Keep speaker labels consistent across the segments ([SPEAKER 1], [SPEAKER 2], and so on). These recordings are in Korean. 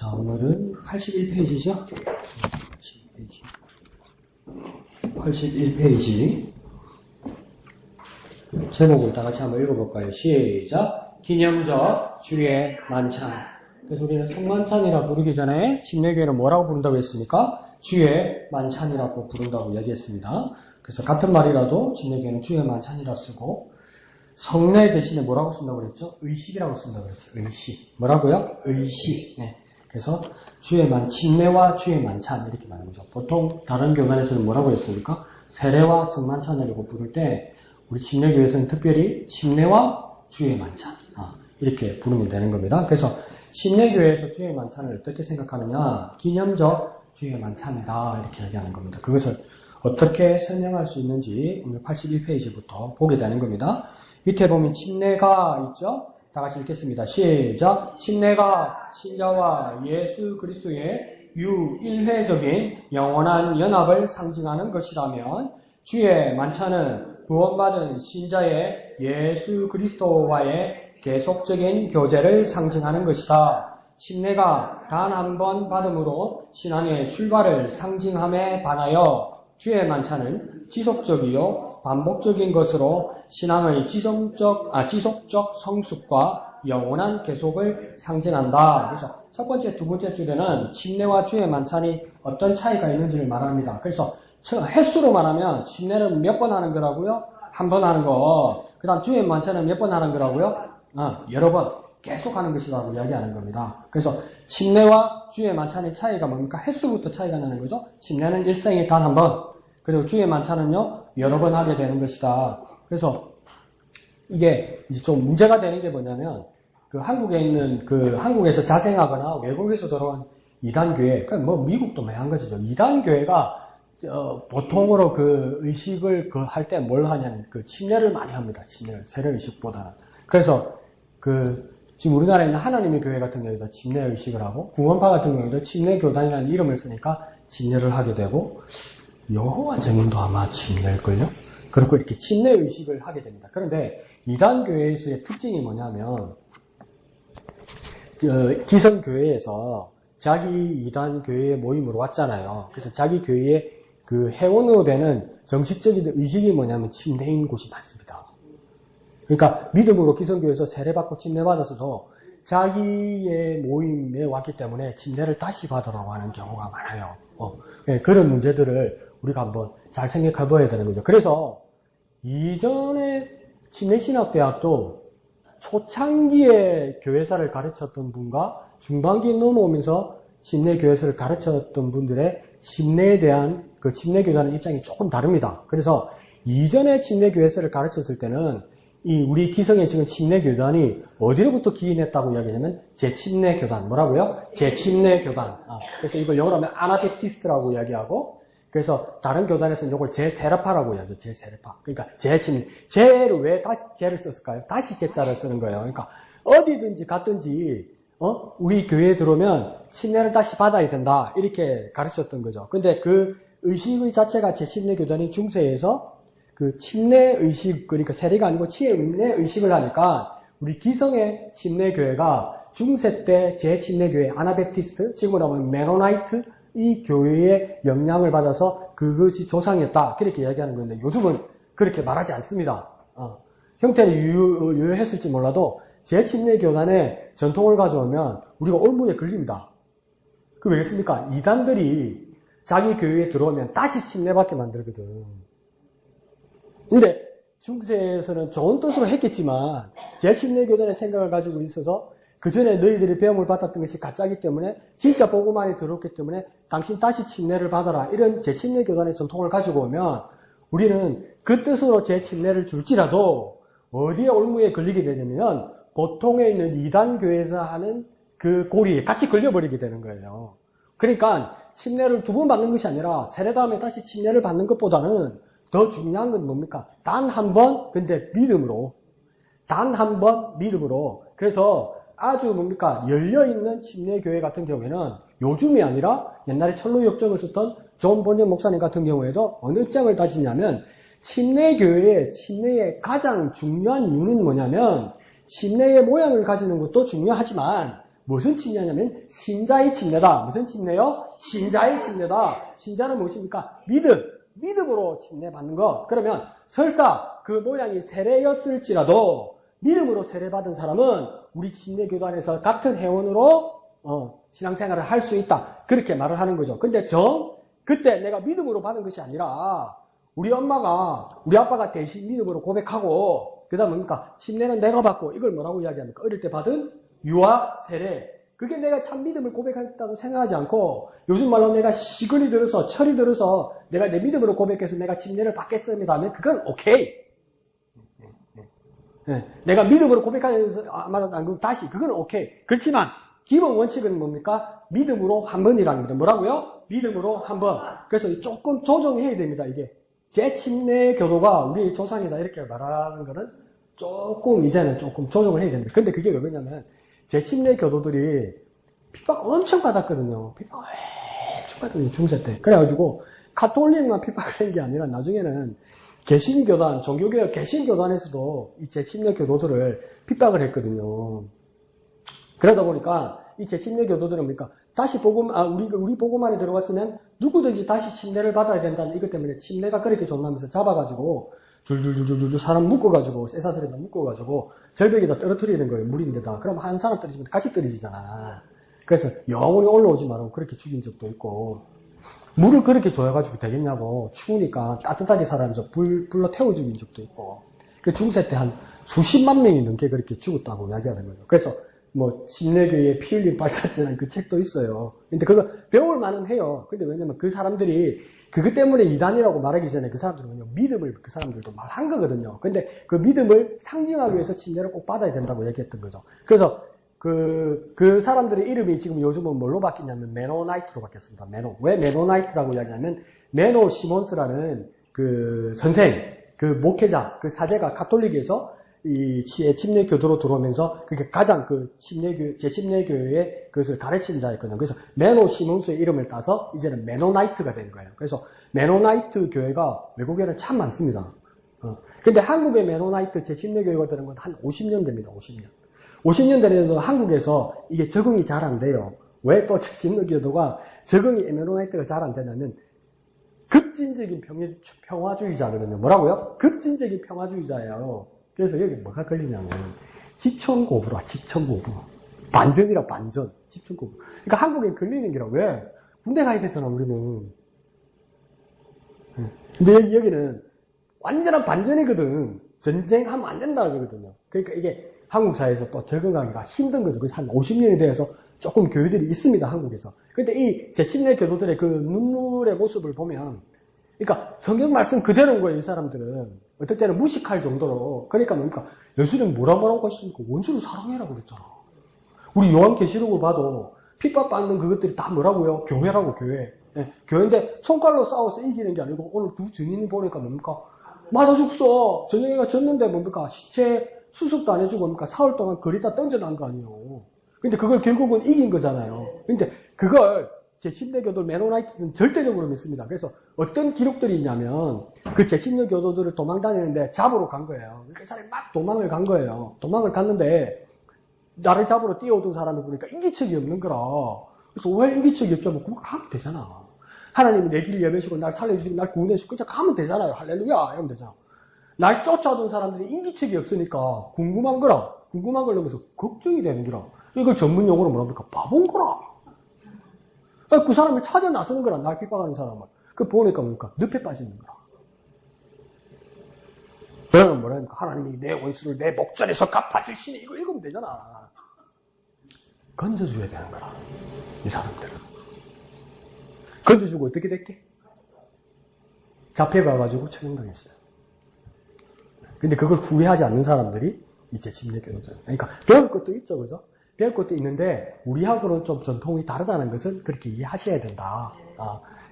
[SPEAKER 1] 자, 오늘은 81페이지죠? 81페이지. 제목을 다 같이 한번 읽어볼까요? 시작. 기념적 주의 만찬. 그래서 우리는 성만찬이라 부르기 전에 침례교회는 뭐라고 부른다고 했습니까? 주의 만찬이라고 부른다고 얘기했습니다. 그래서 같은 말이라도 침례교회는 주의 만찬이라 쓰고, 성례 대신에 뭐라고 쓴다고 그랬죠? 의식이라고 쓴다고 그랬죠. 의식. 뭐라고요? 의식. 네. 그래서 침례와 주의 만찬 이렇게 말하는 거죠. 보통 다른 교단에서는 뭐라고 했습니까? 세례와 성만찬이라고 부를 때 우리 침례교회에서는 특별히 침례와 주의 만찬 이렇게 부르면 되는 겁니다. 그래서 침례교회에서 주의 만찬을 어떻게 생각하느냐? 기념적 주의 만찬이다 이렇게 얘기하는 겁니다. 그것을 어떻게 설명할 수 있는지 오늘 81페이지부터 보게 되는 겁니다. 밑에 보면 침례가 있죠? 다 같이 읽겠습니다. 시작. 침례가 신자와 예수 그리스도의 유일회적인 영원한 연합을 상징하는 것이라면 주의 만찬은 구원받은 신자의 예수 그리스도와의 계속적인 교제를 상징하는 것이다. 침례가 단 한 번 받음으로 신앙의 출발을 상징함에 반하여 주의 만찬은 지속적이요 반복적인 것으로 신앙의 지속적 성숙과 영원한 계속을 상징한다. 그래서 첫 번째, 두 번째 줄에는 침례와 주의 만찬이 어떤 차이가 있는지를 말합니다. 그래서 횟수로 말하면 침례는 몇 번 하는 거라고요? 한 번 하는 거. 그 다음 주의 만찬은 몇 번 하는 거라고요? 여러 번 계속 하는 것이라고 이야기하는 겁니다. 그래서 침례와 주의 만찬의 차이가 뭡니까? 횟수부터 차이가 나는 거죠. 침례는 일생에 단 한 번, 그리고 주의 만찬은요 여러 번 하게 되는 것이다. 그래서 이게 이제 좀 문제가 되는 게 뭐냐면 그 한국에 있는 한국에서 자생하거나 외국에서 들어온 이단교회, 뭐 미국도 마찬가지죠. 이단교회가 보통으로 그 의식을 할 때 뭘 하냐면 침례를 많이 합니다. 침례를 세례 의식보다는. 그래서 지금 우리나라에 있는 하나님의 교회 같은 경우에도 침례 의식을 하고 구원파 같은 경우에도 침례 교단이라는 이름을 쓰니까 침례를 하게 되고 여호와 증인도 아마 침례일걸요? 그리고 이렇게 침례 의식을 하게 됩니다. 그런데 이단교회에서의 특징이 뭐냐면 기성교회에서 자기 이단교회의 모임으로 왔잖아요. 그래서 자기 교회의 회원으로 되는 정식적인 의식이 뭐냐면 침례인 곳이 많습니다. 그러니까 믿음으로 기성교회에서 세례받고 침례받아서도 자기의 모임에 왔기 때문에 침례를 다시 받으라고 하는 경우가 많아요. 그런 문제들을 우리가 한번 잘 생각해 봐야 되는 거죠. 그래서 이전에 침례신학대학도 초창기에 교회사를 가르쳤던 분과 중반기 넘어오면서 침례교회사를 가르쳤던 분들의 침례에 대한 침례교단의 입장이 조금 다릅니다. 그래서 이전에 침례교회사를 가르쳤을 때는 우리 기성의 지금 침례교단이 어디로부터 기인했다고 이야기하냐면 제침례교단. 뭐라고요? 제침례교단. 그래서 이걸 영어로 하면 아나베티스트라고 이야기하고, 그래서 다른 교단에서는 이걸 제세례파라고 이야기해요. 제세례파. 그러니까 제를 왜 다시 제를 썼을까요? 다시 제자를 쓰는 거예요. 그러니까 어디든지 갔든지 우리 교회에 들어오면 침례를 다시 받아야 된다 이렇게 가르쳤던 거죠. 근데 그 의식의 자체가 제침례교단이 중세에서 침례 의식, 그러니까 세례가 아니고 침례 의식을 하니까 우리 기성의 침례교회가 중세 때 제침례교회 아나베티스트, 지금으로 하면 메노나이트 이 교회의 영향을 받아서 그것이 조상이었다 그렇게 이야기하는 건데 요즘은 그렇게 말하지 않습니다. 형태는 유효했을지 몰라도 제침례교단의 전통을 가져오면 우리가 올무에 걸립니다. 그 왜겠습니까? 이단들이 자기 교회에 들어오면 다시 침례받게 만들거든. 근데 중세에서는 좋은 뜻으로 했겠지만 제침례교단의 생각을 가지고 있어서 그 전에 너희들이 배움을 받았던 것이 가짜이기 때문에 진짜 복음만이 들어왔기 때문에 당신 다시 침례를 받아라 이런 제침례교단의 전통을 가지고 오면 우리는 그 뜻으로 제침례를 줄지라도 어디에 올무에 걸리게 되냐면 보통에 있는 이단교회에서 하는 그 고리에 같이 걸려버리게 되는 거예요. 그러니까 침례를 두 번 받는 것이 아니라 세례 다음에 다시 침례를 받는 것보다는 더 중요한 건 뭡니까? 단 한 번, 근데 믿음으로. 단 한 번 믿음으로. 그래서 아주 뭡니까? 열려있는 침례교회 같은 경우에는 요즘이 아니라 옛날에 철로 역정을 썼던 존 번연 목사님 같은 경우에도 어느 입장을 다지냐면 침례교회의 가장 중요한 이유는 뭐냐면 침례의 모양을 가지는 것도 중요하지만 무슨 침례냐면 신자의 침례다. 무슨 침례요? 신자의 침례다. 신자는 무엇입니까? 믿음으로 침례받는 것. 그러면 설사 그 모양이 세례였을지라도 믿음으로 세례받은 사람은 우리 침례교도 안에서 같은 회원으로 신앙생활을 할 수 있다. 그렇게 말을 하는 거죠. 근데 그때 내가 믿음으로 받은 것이 아니라 우리 아빠가 대신 믿음으로 고백하고 그 다음 뭡니까? 침례는 내가 받고 이걸 뭐라고 이야기합니까? 어릴 때 받은 유아 세례. 그게 내가 참 믿음을 고백했다고 생각하지 않고 요즘 말로 내가 시근이 들어서 철이 들어서 내가 내 믿음으로 고백해서 내가 침례를 받겠습니다 하면 그건 오케이. 내가 믿음으로 고백하면서 다시 그건 오케이. 그렇지만 기본 원칙은 뭡니까? 믿음으로 한 번이라는 겁니다. 뭐라고요? 믿음으로 한 번. 그래서 조금 조정해야 됩니다. 이게 재침례 교도가 우리 조상이다 이렇게 말하는 거는 조금 이제는 조금 조정을 해야 됩니다. 근데 그게 왜 그러냐면 재침례 교도들이 핍박 엄청 받았거든요. 핍박 엄청 받았거든요. 중세 때. 그래가지고 가톨릭만 핍박을 한 게 아니라 나중에는 개신교단, 종교개혁 개신교단에서도 이 재침례 교도들을 핍박을 했거든요. 그러다 보니까 이 재침례 교도들은 뭡니까? 다시 우리 복음 안에 들어갔으면 누구든지 다시 침례를 받아야 된다는 이것 때문에 침례가 그렇게 좋나면서 잡아가지고 줄줄줄줄줄 사람 묶어가지고 쇠사슬에다 묶어가지고 절벽에다 떨어뜨리는 거예요. 물인데다. 그럼 한 사람 떨어지면 같이 떨어지잖아. 그래서 영원히 올라오지 말라고 그렇게 죽인 적도 있고 물을 그렇게 줘가지고 되겠냐고 추우니까 따뜻하게 살아면서 불로 태워 죽인 적도 있고 그 중세 때 한 수십만 명이 넘게 그렇게 죽었다고 이야기하는 거죠. 그래서 침례교의 피 흘린 발자취라는 그 책도 있어요. 근데 그거 배울 만은 해요. 근데 왜냐면 그 사람들이 그것 때문에 이단이라고 말하기 전에 그 사람들은 믿음을 그 사람들도 말한 거거든요. 근데 그 믿음을 상징하기 위해서 침례를 꼭 받아야 된다고 얘기했던 거죠. 그래서 그 사람들의 이름이 지금 요즘은 뭘로 바뀌냐면 메노나이트로 바뀌었습니다. 왜 메노나이트라고 이야기하냐면 메노 시몬스라는 그 선생, 그 목회자, 그 사제가 가톨릭에서 이 침례 교도로 들어오면서 그게 가장 그 제침례교회의 그것을 가르치는 자였거든요. 그래서 메노 시몬스의 이름을 따서 이제는 메노나이트가 된 거예요. 그래서 메노나이트 교회가 외국에는 참 많습니다. 근데 한국의 메노나이트 제침례교회가 되는 건 한 50년 됩니다. 50년 되는데도 한국에서 이게 적응이 잘 안 돼요. 왜 또 제침례교도가 적응이 메노나이트가 잘 안 되냐면 급진적인 평화주의자거든요. 뭐라고요? 급진적인 평화주의자예요. 그래서 여기 뭐가 걸리냐면 집천고부라. 반전이라 반전. 집천고부. 그러니까 한국에 걸리는 게라. 왜? 군대 가야 되잖아 우리는. 근데 여기는 완전한 반전이거든. 전쟁하면 안 된다 그러거든요. 그러니까 이게 한국 사회에서 또 적응하기가 힘든 거죠. 그래서 한 50년에 대해서 조금 교회들이 있습니다. 한국에서. 근데 이 재침례 교도들의 그 눈물의 모습을 보면 그러니까 성경 말씀 그대로인 거예요. 이 사람들은. 어떨 때는 무식할 정도로. 그러니까 뭡니까? 예수는 뭐라고 하십니까? 원수를 사랑해라고 그랬잖아. 우리 요한계시록을 봐도 핍박받는 그것들이 다 뭐라고요? 교회라고 교회. 네, 교회인데 손깔로 싸워서 이기는 게 아니고 오늘 두 증인이 보니까 뭡니까? 맞아 죽소. 저녁에가 졌는데 뭡니까? 시체 수습도 안 해주고 뭡니까? 사흘 동안 거리다 던져난 거 아니에요. 근데 그걸 결국은 이긴 거잖아요. 근데 그걸 제침례교도 메노나이트는 절대적으로 믿습니다. 그래서 어떤 기록들이 있냐면 그 제침례 교도들을 도망 다니는데 잡으러 간 거예요. 그 사람이 막 도망을 간 거예요. 도망을 갔는데 나를 잡으러 뛰어오던 사람을 보니까 인기척이 없는 거라. 그래서 왜 인기척이 없죠? 그럼 가면 되잖아. 하나님이 내 길을 여매시고 날 살려주시고 날 구원해주시고 그냥 가면 되잖아요. 할렐루야 이러면 되잖아. 날 쫓아오던 사람들이 인기척이 없으니까 궁금한 걸 넘어서 걱정이 되는 거라. 이걸 전문 용어로 뭐랍니까? 바본 거라. 그 사람을 찾아 나서는 거라. 날 핍박하는 사람을. 그 보니까 뭡니까? 늪에 빠지는 거라. 그러면 뭐라니까? 하나님이 내 원수를 내 목전에서 갚아주시니 이거 읽으면 되잖아. 건져줘야 되는 거라. 이 사람들은. 건져주고 어떻게 됐게? 잡혀가가지고 처형당했어요. 근데 그걸 후회하지 않는 사람들이 이제 침례교도죠. 그러니까 배울 것도 있죠, 그죠? 배울 것도 있는데 우리하고는 좀 전통이 다르다는 것은 그렇게 이해하셔야 된다.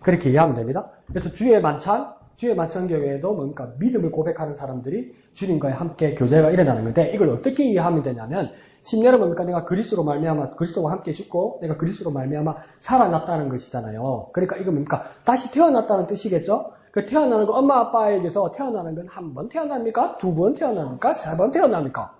[SPEAKER 1] 그렇게 이해하면 됩니다. 그래서 주의 만찬 교회에도 뭡니까? 믿음을 고백하는 사람들이 주님과 함께 교제가 일어나는 건데 이걸 어떻게 이해하면 되냐면 침례는 뭡니까? 내가 그리스도로 말미암아 그리스도와 함께 죽고 내가 그리스도로 말미암아 살아났다는 것이잖아요. 그러니까 이거 뭡니까? 다시 태어났다는 뜻이겠죠? 그 태어나는 거 엄마 아빠에게서 태어나는 건 한 번 태어납니까? 두 번 태어납니까? 세 번 태어납니까?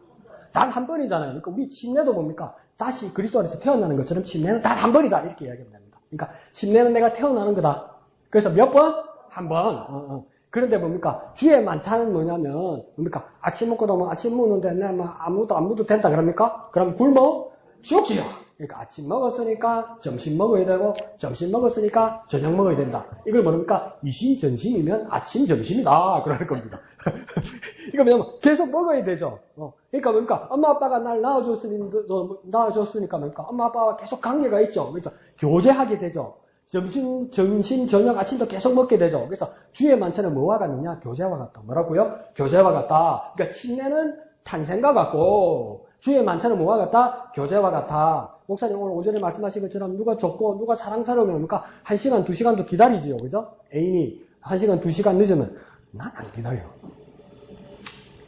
[SPEAKER 1] 단 한 번이잖아요. 그러니까 우리 침례도 뭡니까? 다시 그리스도 안에서 태어나는 것처럼 침례는 단 한 번이다. 이렇게 이야기하면 됩니다. 그러니까 침례는 내가 태어나는 거다. 그래서 몇 번? 한 번. 그런데 뭡니까? 주의 만찬은 뭐냐면 뭡니까? 아침 먹고 나면 아침 먹는데 내가 막 아무도 안 먹어도 된다 그럽니까? 그럼 굶어 죽지요. 그러니까 아침 먹었으니까 점심 먹어야 되고 점심 먹었으니까 저녁 먹어야 된다. 이걸 뭡니까? 이심전심이면 아침 점심이다. 그럴 겁니다. 이거 뭐냐면 계속 먹어야 되죠. 그러니까 뭡니까? 엄마 아빠가 날 낳아줬으니까 뭡니까? 엄마 아빠와 계속 관계가 있죠. 그래서 교제하게 되죠. 점심, 저녁, 아침도 계속 먹게 되죠. 그래서 주의 만찬은 뭐와 같느냐? 교제와 같다. 뭐라고요? 교제와 같다. 그러니까 침례는 탄생과 같고 주의 만찬은 뭐와 같다? 교제와 같다. 목사님 오늘 오전에 말씀하신 것처럼 누가 좋고 누가 사랑스러우면 뭡니까? 1시간, 2시간도 기다리지요. 그죠? 애인이 1시간, 2시간 늦으면 난 안 기다려.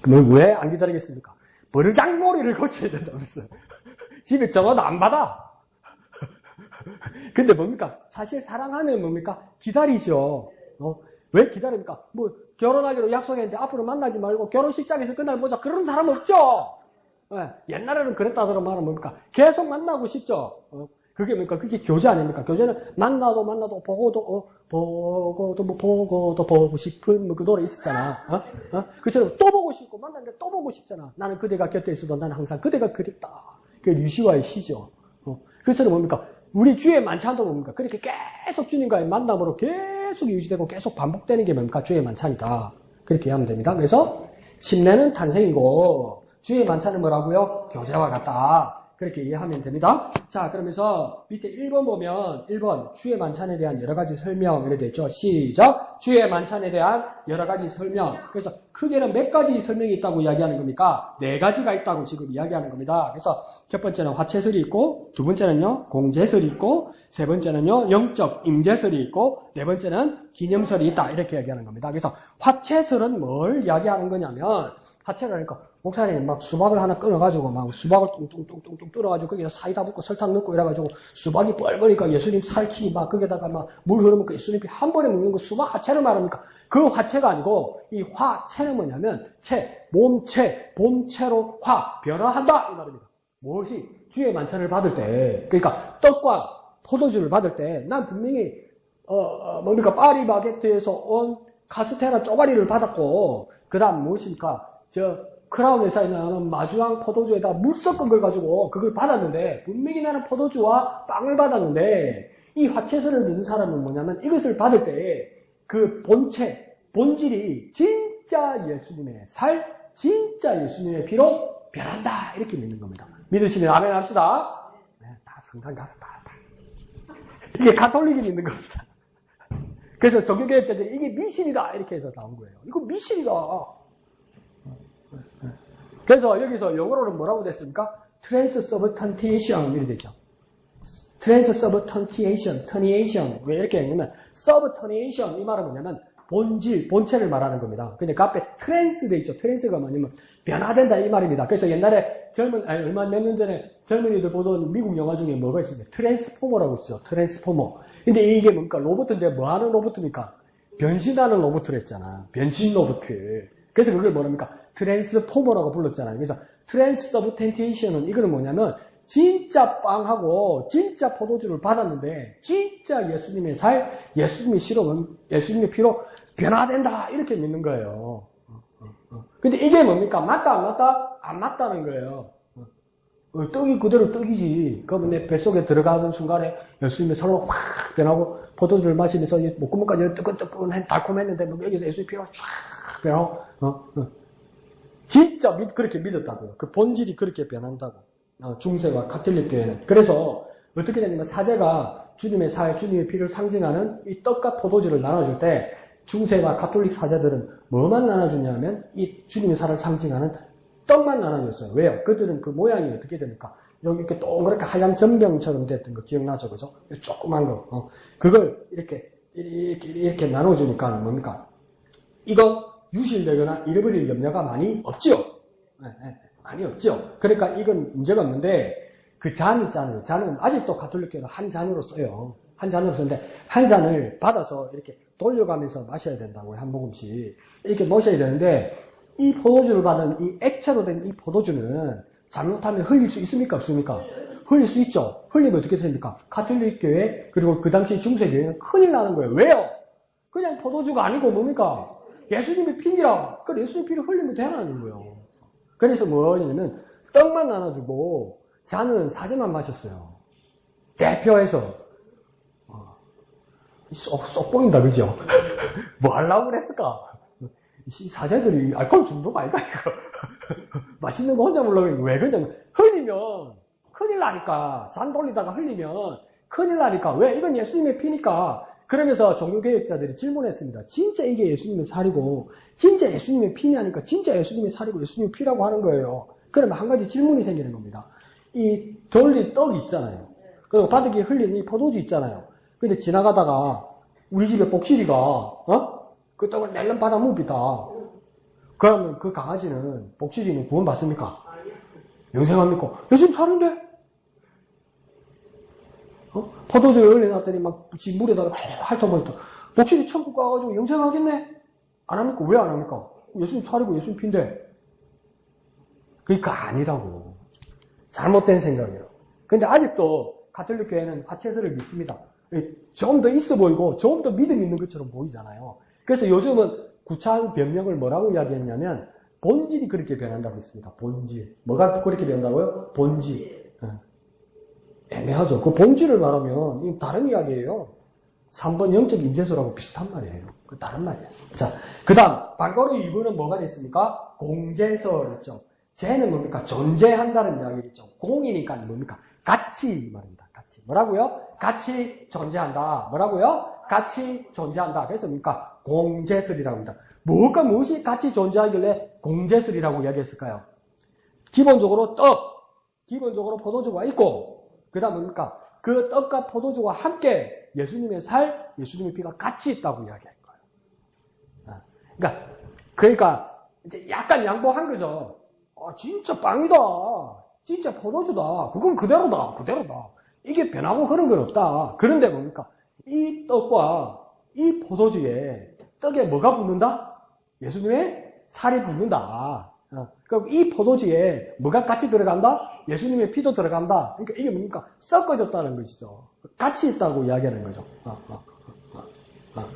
[SPEAKER 1] 그럼 왜 안 기다리겠습니까? 버르장머리를 고쳐야 된다면서. 집에 전화도 안 받아. 근데 뭡니까? 사실 사랑하면 뭡니까? 기다리죠. 왜 기다립니까? 뭐 결혼하기로 약속했는데 앞으로 만나지 말고 결혼식장에서 그날 보자. 그런 사람 없죠. 옛날에는 그랬다더라 말은 뭡니까? 계속 만나고 싶죠. 그게 뭡니까? 그게 교제 아닙니까? 교제는 만나도 보고도 보고 싶은 그 노래 있었잖아. 그처럼 또 보고 싶고 만났는데 또 보고 싶잖아. 나는 그대가 곁에 있어도 나는 항상 그대가 그립다. 그게 류시와의 시죠. 그처럼 뭡니까? 우리 주의 만찬도 뭡니까? 그렇게 계속 주님과의 만남으로 계속 유지되고 계속 반복되는 게 뭡니까? 주의 만찬이다. 그렇게 이해하면 됩니다. 그래서 침례는 탄생이고 주의 만찬은 뭐라고요? 교제와 같다. 그렇게 이해하면 됩니다. 자, 그러면서 밑에 1번 보면 1번 주의 만찬에 대한 여러 가지 설명 이렇게 되어 있죠. 시작. 주의 만찬에 대한 여러 가지 설명. 그래서 크게는 몇 가지 설명이 있다고 이야기하는 겁니까? 4가지가 있다고 지금 이야기하는 겁니다. 그래서 첫 번째는 화채설이 있고 두 번째는요 공제설이 있고 세 번째는요 영적 임재설이 있고 네 번째는 기념설이 있다. 이렇게 이야기하는 겁니다. 그래서 화채설은 뭘 이야기하는 거냐면 화채를 하니까 목사님 막 수박을 하나 끊어가지고 막 수박을 뚱뚱뚱뚱 뚫어가지고 거기다 사이다 붓고 설탕 넣고 이래가지고 수박이 뻘거니까 예수님 살키 막 거기다가 막 물 흐르면 그 예수님이 한 번에 먹는 거 수박 화채를 말합니까? 그 화채가 아니고 이 화채는 뭐냐면 몸체, 본체로 변화한다 이 말입니다. 무엇이? 주의 만찬을 받을 때 그러니까 떡과 포도주를 받을 때 난 분명히 뭡니까? 파리 바게트에서 온 카스테라 쪼가리를 받았고 그 다음 무엇입니까? 크라운 회사에 나오는 마주왕 포도주에다 물 섞은 걸 가지고 그걸 받았는데 분명히 나는 포도주와 빵을 받았는데 이 화채설을 믿는 사람은 뭐냐면 이것을 받을 때 그 본질이 진짜 예수님의 진짜 예수님의 피로 변한다 이렇게 믿는 겁니다. 믿으시면 아멘 합시다. 네, 다 성당 가서 다. 이게 가톨릭이 믿는 겁니다. 그래서 종교개혁자들이 이게 미신이다 이렇게 해서 나온 거예요. 이거 미신이다. 그래서 여기서 영어로는 뭐라고 됐습니까? Transubstantiation 이렇게 되죠. Transubstantiation 왜 이렇게 했냐면 Substantiation 이 말은 뭐냐면 본체를 말하는 겁니다. 근데 그 앞에 트랜스 돼 있죠. 트랜스가 뭐냐면 변화된다 이 말입니다. 그래서 옛날에 얼마 몇 년 전에 젊은이들 보던 미국 영화 중에 뭐가 있습니까? 트랜스포머라고 있죠. 트랜스포머. 근데 이게 뭡니까? 로봇인데 뭐 하는 로봇입니까? 변신하는 로봇을 했잖아. 변신 로봇. 그래서 그걸 뭐랍니까? 트랜스포머라고 불렀잖아요. 그래서 트랜스서브텐테이션은 이거는 뭐냐면 진짜 빵하고 진짜 포도주를 받았는데 진짜 예수님의 예수님의 예수님의 피로 변화된다 이렇게 믿는 거예요. 근데 이게 뭡니까? 맞다 안 맞다? 안 맞다는 거예요. 떡이 그대로 떡이지. 그러면 내 뱃속에 들어가는 순간에 예수님의 살로 확 변하고 포도주를 마시면서 목구멍까지 뜨끈뜨끈 달콤했는데 뭐 여기서 예수님의 피로 쫙 변하고 진짜 그렇게 믿었다고요. 그 본질이 그렇게 변한다고. 중세와 가톨릭 교회는. 그래서 어떻게 되냐면 사제가 주님의 주님의 피를 상징하는 이 떡과 포도주를 나눠줄 때 중세와 가톨릭 사제들은 뭐만 나눠주냐면 이 주님의 살을 상징하는 떡만 나눠줬어요. 왜요? 그들은 그 모양이 어떻게 됩니까? 여기 이렇게 동그랗게 하얀 전병처럼 됐던 거 기억나죠? 그죠? 조그만 거. 그걸 이렇게 나눠주니까 뭡니까? 이거 유실되거나 잃어버릴 염려가 많이 없지요. 많이 없죠. 그러니까 이건 문제가 없는데 그 잔 있잖아요. 잔은 아직도 가톨릭교회는 한 잔으로 써요. 한 잔으로 쓰는데 한 잔을 받아서 이렇게 돌려가면서 마셔야 된다고요. 한 모금씩 이렇게 마셔야 되는데 이 포도주를 받은 이 액체로 된 이 포도주는 잘못하면 흘릴 수 있습니까? 없습니까? 흘릴 수 있죠. 흘리면 어떻게 됩니까? 가톨릭 교회 그리고 그 당시 중세 교회는 큰일 나는 거예요. 왜요? 그냥 포도주가 아니고 뭡니까? 예수님의 피니라. 그 예수님의 피를 흘리면 되라는 거예요. 그래서 뭐냐면 떡만 나눠주고 잔은 사제만 마셨어요. 대표해서 쏙 보인다, 그죠? 뭐 하려고 그랬을까? 이 사제들이 알코올 중독 아닐까, 이거? 맛있는 거 혼자 먹으려고 왜 그러냐면, 흘리면 큰일 나니까, 잔 돌리다가 흘리면 큰일 나니까, 왜? 이건 예수님의 피니까. 그러면서 종교개혁자들이 질문했습니다. 진짜 이게 예수님의 살이고, 진짜 예수님의 피냐니까, 진짜 예수님의 살이고, 예수님의 피라고 하는 거예요. 그러면 한 가지 질문이 생기는 겁니다. 이 돌린 떡 있잖아요. 그리고 바닥에 흘린 이 포도주 있잖아요. 근데 지나가다가 우리 집에 복실이가 그 떡을 낼름 받아 묵이다. 그러면 그 강아지는 복실이는 구원 받습니까? 영생합니까? 예수님 사는데? 포도주에 흘려놨더니 막 물에다가 핥아버렸다. 복실이 천국 가가지고 영생하겠네? 안 합니까? 왜 안 합니까? 예수님 살이고 예수님 피인데. 그러니까 아니라고. 잘못된 생각이에요. 근데 아직도 가톨릭 교회는 화채설을 믿습니다. 좀 더 있어 보이고 좀 더 믿음 있는 것처럼 보이잖아요. 그래서 요즘은 구차한 변명을 뭐라고 이야기했냐면 본질이 그렇게 변한다고 했습니다. 본질. 뭐가 그렇게 변한다고요? 본질. 애매하죠. 그 본질을 말하면 이건 다른 이야기예요. 3번 영적 임재소라고 비슷한 말이에요. 그 다른 말이에요. 자, 그 다음 바로 2번은 뭐가 됐습니까? 공재설이죠. 재는 뭡니까? 존재한다는 이야기겠죠. 공이니까 뭡니까? 같이 말입니다. 같이. 뭐라고요? 같이 존재한다. 뭐라고요? 같이 존재한다. 그래서 뭡니까? 공재설이라고 합니다. 무엇과 무엇이 같이 존재하길래 공재설이라고 이야기했을까요? 기본적으로 떡, 기본적으로 포도주가 있고, 그 다음 뭡니까? 그 떡과 포도주와 함께 예수님의 살, 예수님의 피가 같이 있다고 이야기할 거예요. 그러니까 이제 약간 양보한 거죠. 진짜 빵이다. 진짜 포도주다. 그건 그대로다. 이게 변하고 흐른 건 없다. 그런데 뭡니까? 이 떡과 이 포도주에 떡에 뭐가 붙는다? 예수님의 살이 붙는다. 그럼 이 포도주에 뭐가 같이 들어간다? 예수님의 피도 들어간다. 그러니까 이게 뭡니까? 섞어졌다는 것이죠. 같이 있다고 이야기하는 거죠.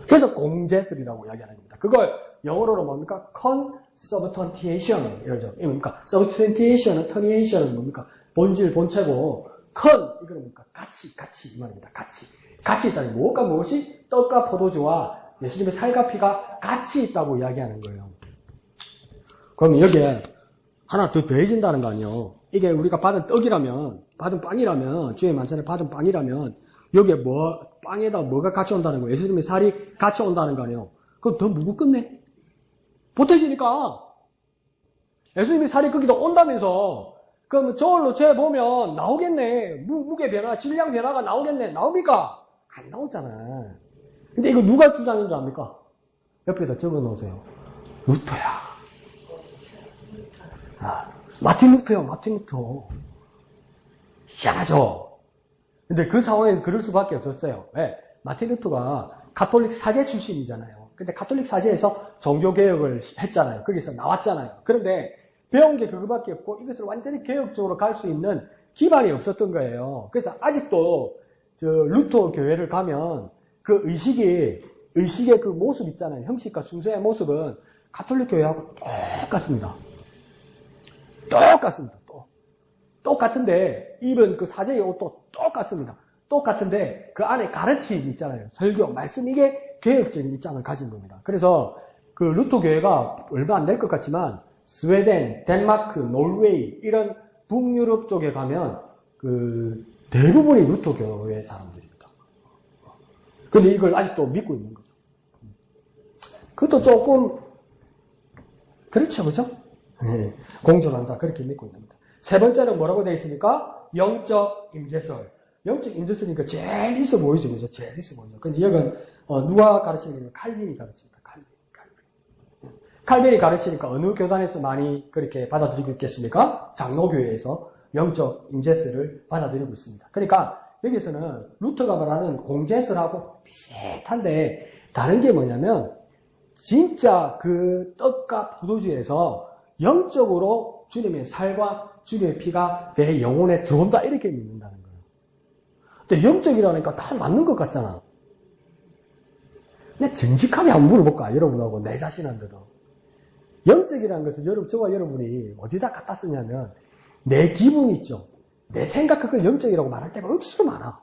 [SPEAKER 1] 그래서 공재설이라고 이야기하는 겁니다. 그걸 영어로는 뭡니까? consubstantiation 이러죠. 이게 뭡니까? substantiation은 termination은 뭡니까? 본질, 본체고 이거는 뭡니까? 같이 이 말입니다. 같이 있다니 무엇과 무엇이 떡과 포도주와 예수님의 살과 피가 같이 있다고 이야기하는 거예요. 그럼 여기에 하나 더 더해진다는 거 아니에요. 이게 우리가 받은 떡이라면, 받은 빵이라면, 주의 만찬에 받은 빵이라면 여기에 빵에다 뭐가 같이 온다는 거예요. 예수님의 살이 같이 온다는 거 아니에요. 그럼 더 무겁겠네? 보태지니까. 예수님의 살이 거기도 온다면서, 그럼 저울로 재보면 나오겠네. 무게 변화, 질량 변화가 나오겠네. 나옵니까? 안 나오잖아. 근데 이거 누가 주장인 줄 압니까? 옆에다 적어 놓으세요. 루터야. 마틴 루터. 희한하죠? 근데 그 상황에서 그럴 수밖에 없었어요. 왜? 마틴 루터가 가톨릭 사제 출신이잖아요. 근데 가톨릭 사제에서 종교개혁을 했잖아요. 거기서 나왔잖아요. 그런데 배운 게 그거밖에 없고 이것을 완전히 개혁적으로 갈 수 있는 기반이 없었던 거예요. 그래서 아직도 루터 교회를 가면 그 의식의 그 모습 있잖아요. 형식과 순서의 모습은 가톨릭 교회하고 똑같습니다. 똑같은데 입은 그 사제의 옷도 똑같습니다. 똑같은데 그 안에 가르침 있잖아요. 설교, 말씀 이게 개혁적인 입장을 가진 겁니다. 그래서 그 루터 교회가 얼마 안 될 것 같지만 스웨덴, 덴마크, 노르웨이 이런 북유럽 쪽에 가면 그 대부분이 루터 교회 사람들입니다. 근데 이걸 아직도 믿고 있는 거죠. 그것도 조금 그렇죠, 그죠? 공존한다 그렇게 믿고 있는 겁니다. 세 번째는 뭐라고 되어 있습니까? 영적 임재설. 영적 임재설이니까 제일 있어 보이죠, 그죠? 제일 있어 보이죠. 근데 이건 누가 가르치는 칼빈이 가르칩니다. 칼빈이 가르치니까 어느 교단에서 많이 그렇게 받아들이고 있겠습니까? 장로교회에서 영적 임재설을 받아들이고 있습니다. 그러니까 여기서는 루터가 말하는 공재설하고 비슷한데 다른 게 뭐냐면 진짜 그 떡과 포도주에서 영적으로 주님의 살과 주님의 피가 내 영혼에 들어온다 이렇게 믿는다는 거예요. 근데 영적이라니까 다 맞는 것 같잖아. 근데 정직하게 한번 물어볼까 여러분하고 내 자신한테도. 영적이라는 것은 저와 여러분이 어디다 갖다 쓰냐면 내 기분 있죠. 내 생각 그걸 영적이라고 말할 때가 억수로 많아.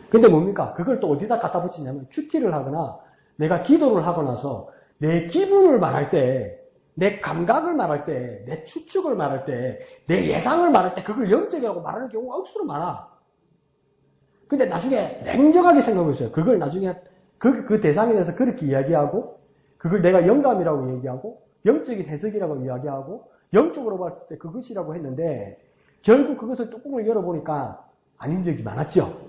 [SPEAKER 1] 근데 뭡니까? 그걸 또 어디다 갖다 붙이냐면 큐티를 하거나 내가 기도를 하고 나서 내 기분을 말할 때, 내 감각을 말할 때, 내 추측을 말할 때, 내 예상을 말할 때 그걸 영적이라고 말하는 경우가 억수로 많아. 근데 나중에 냉정하게 생각해보세요. 그걸 나중에 그 대상에 대해서 그렇게 이야기하고 그걸 내가 영감이라고 얘기하고 영적인 해석이라고 이야기하고 영적으로 봤을 때 그것이라고 했는데 결국 그것을 뚜껑을 열어보니까 아닌 적이 많았죠.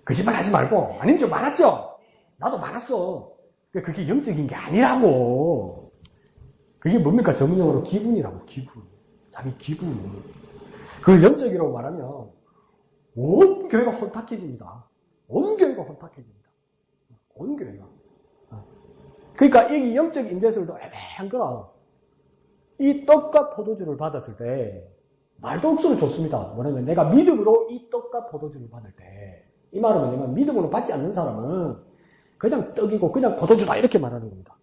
[SPEAKER 1] 거짓말 하지 말고 아닌 적 많았죠. 나도 많았어. 그게 영적인 게 아니라고. 그게 뭡니까? 전문용어로 기분이라고. 기분. 자기 기분. 그걸 영적이라고 말하면 온 교회가 혼탁해집니다. 온 교회가 혼탁해집니다. 온 교회가. 그러니까 이 영적 임재술도 애매한 거라. 이 떡과 포도주를 받았을 때 말도 억수로 좋습니다. 뭐냐면 내가 믿음으로 이 떡과 포도주를 받을 때 이 말은 뭐냐면 믿음으로 받지 않는 사람은 그냥 떡이고 그냥 포도주다 이렇게 말하는 겁니다.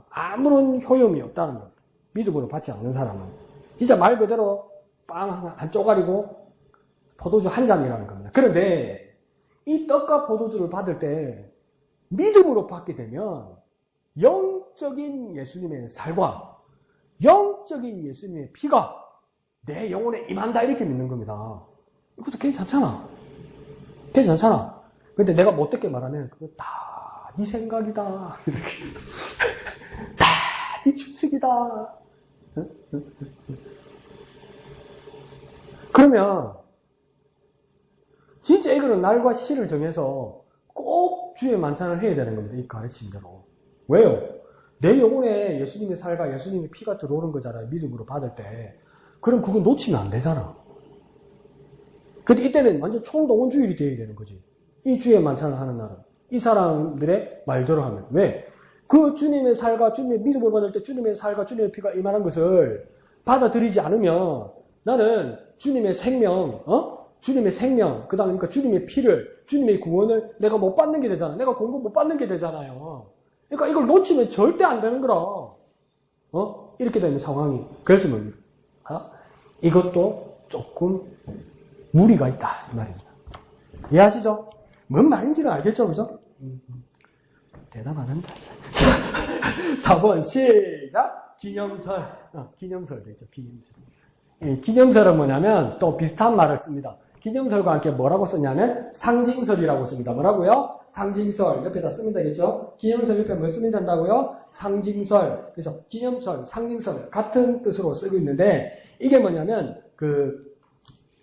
[SPEAKER 1] 아무런 효용이 없다는 겁니다. 믿음으로 받지 않는 사람은 진짜 말 그대로 빵 한 쪼가리고 포도주 한 잔이라는 겁니다. 그런데 이 떡과 포도주를 받을 때 믿음으로 받게 되면 영적인 예수님의 살과 영적인 예수님의 피가 내 영혼에 임한다 이렇게 믿는 겁니다. 이것도 괜찮잖아. 괜찮잖아. 근데 내가 못되게 말하면 그거 다 네 생각이다. 이렇게. 다 네 추측이다. 그러면 진짜 이거는 날과 시를 정해서 꼭 주의 만찬을 해야 되는 겁니다. 이 가르침대로. 왜요? 내 영혼에 예수님의 살과 예수님의 피가 들어오는 거잖아요. 믿음으로 받을 때. 그럼 그거 놓치면 안 되잖아. 근데 이때는 완전 총동원주일이 되어야 되는 거지. 이 주의 만찬을 하는 날은. 이 사람들의 말대로 하면. 왜? 그 주님의 살과 주님의 믿음을 받을 때 주님의 살과 주님의 피가 임하는 것을 받아들이지 않으면 나는 주님의 생명, 주님의 생명, 그 다음에 그러니까 주님의 피를, 주님의 구원을 내가 못 받는 게 되잖아. 내가 공급 못 받는 게 되잖아요. 그러니까 이걸 놓치면 절대 안 되는 거라. 이렇게 되는 상황이. 그래서 뭡니까? 이것도 조금 무리가 있다. 이 말입니다. 이해하시죠? 뭔 말인지는 알겠죠? 그죠? 대답 안 한다. 4번 시작. 기념설. 기념설 되죠. 기념설. 기념설은 뭐냐면 또 비슷한 말을 씁니다. 기념설과 함께 뭐라고 쓰냐면 상징설이라고 씁니다. 뭐라고요? 상징설. 옆에다 쓰면 되겠죠? 기념설 옆에 뭐 쓰면 된다고요? 상징설. 그래서 기념설, 상징설 같은 뜻으로 쓰고 있는데 이게 뭐냐면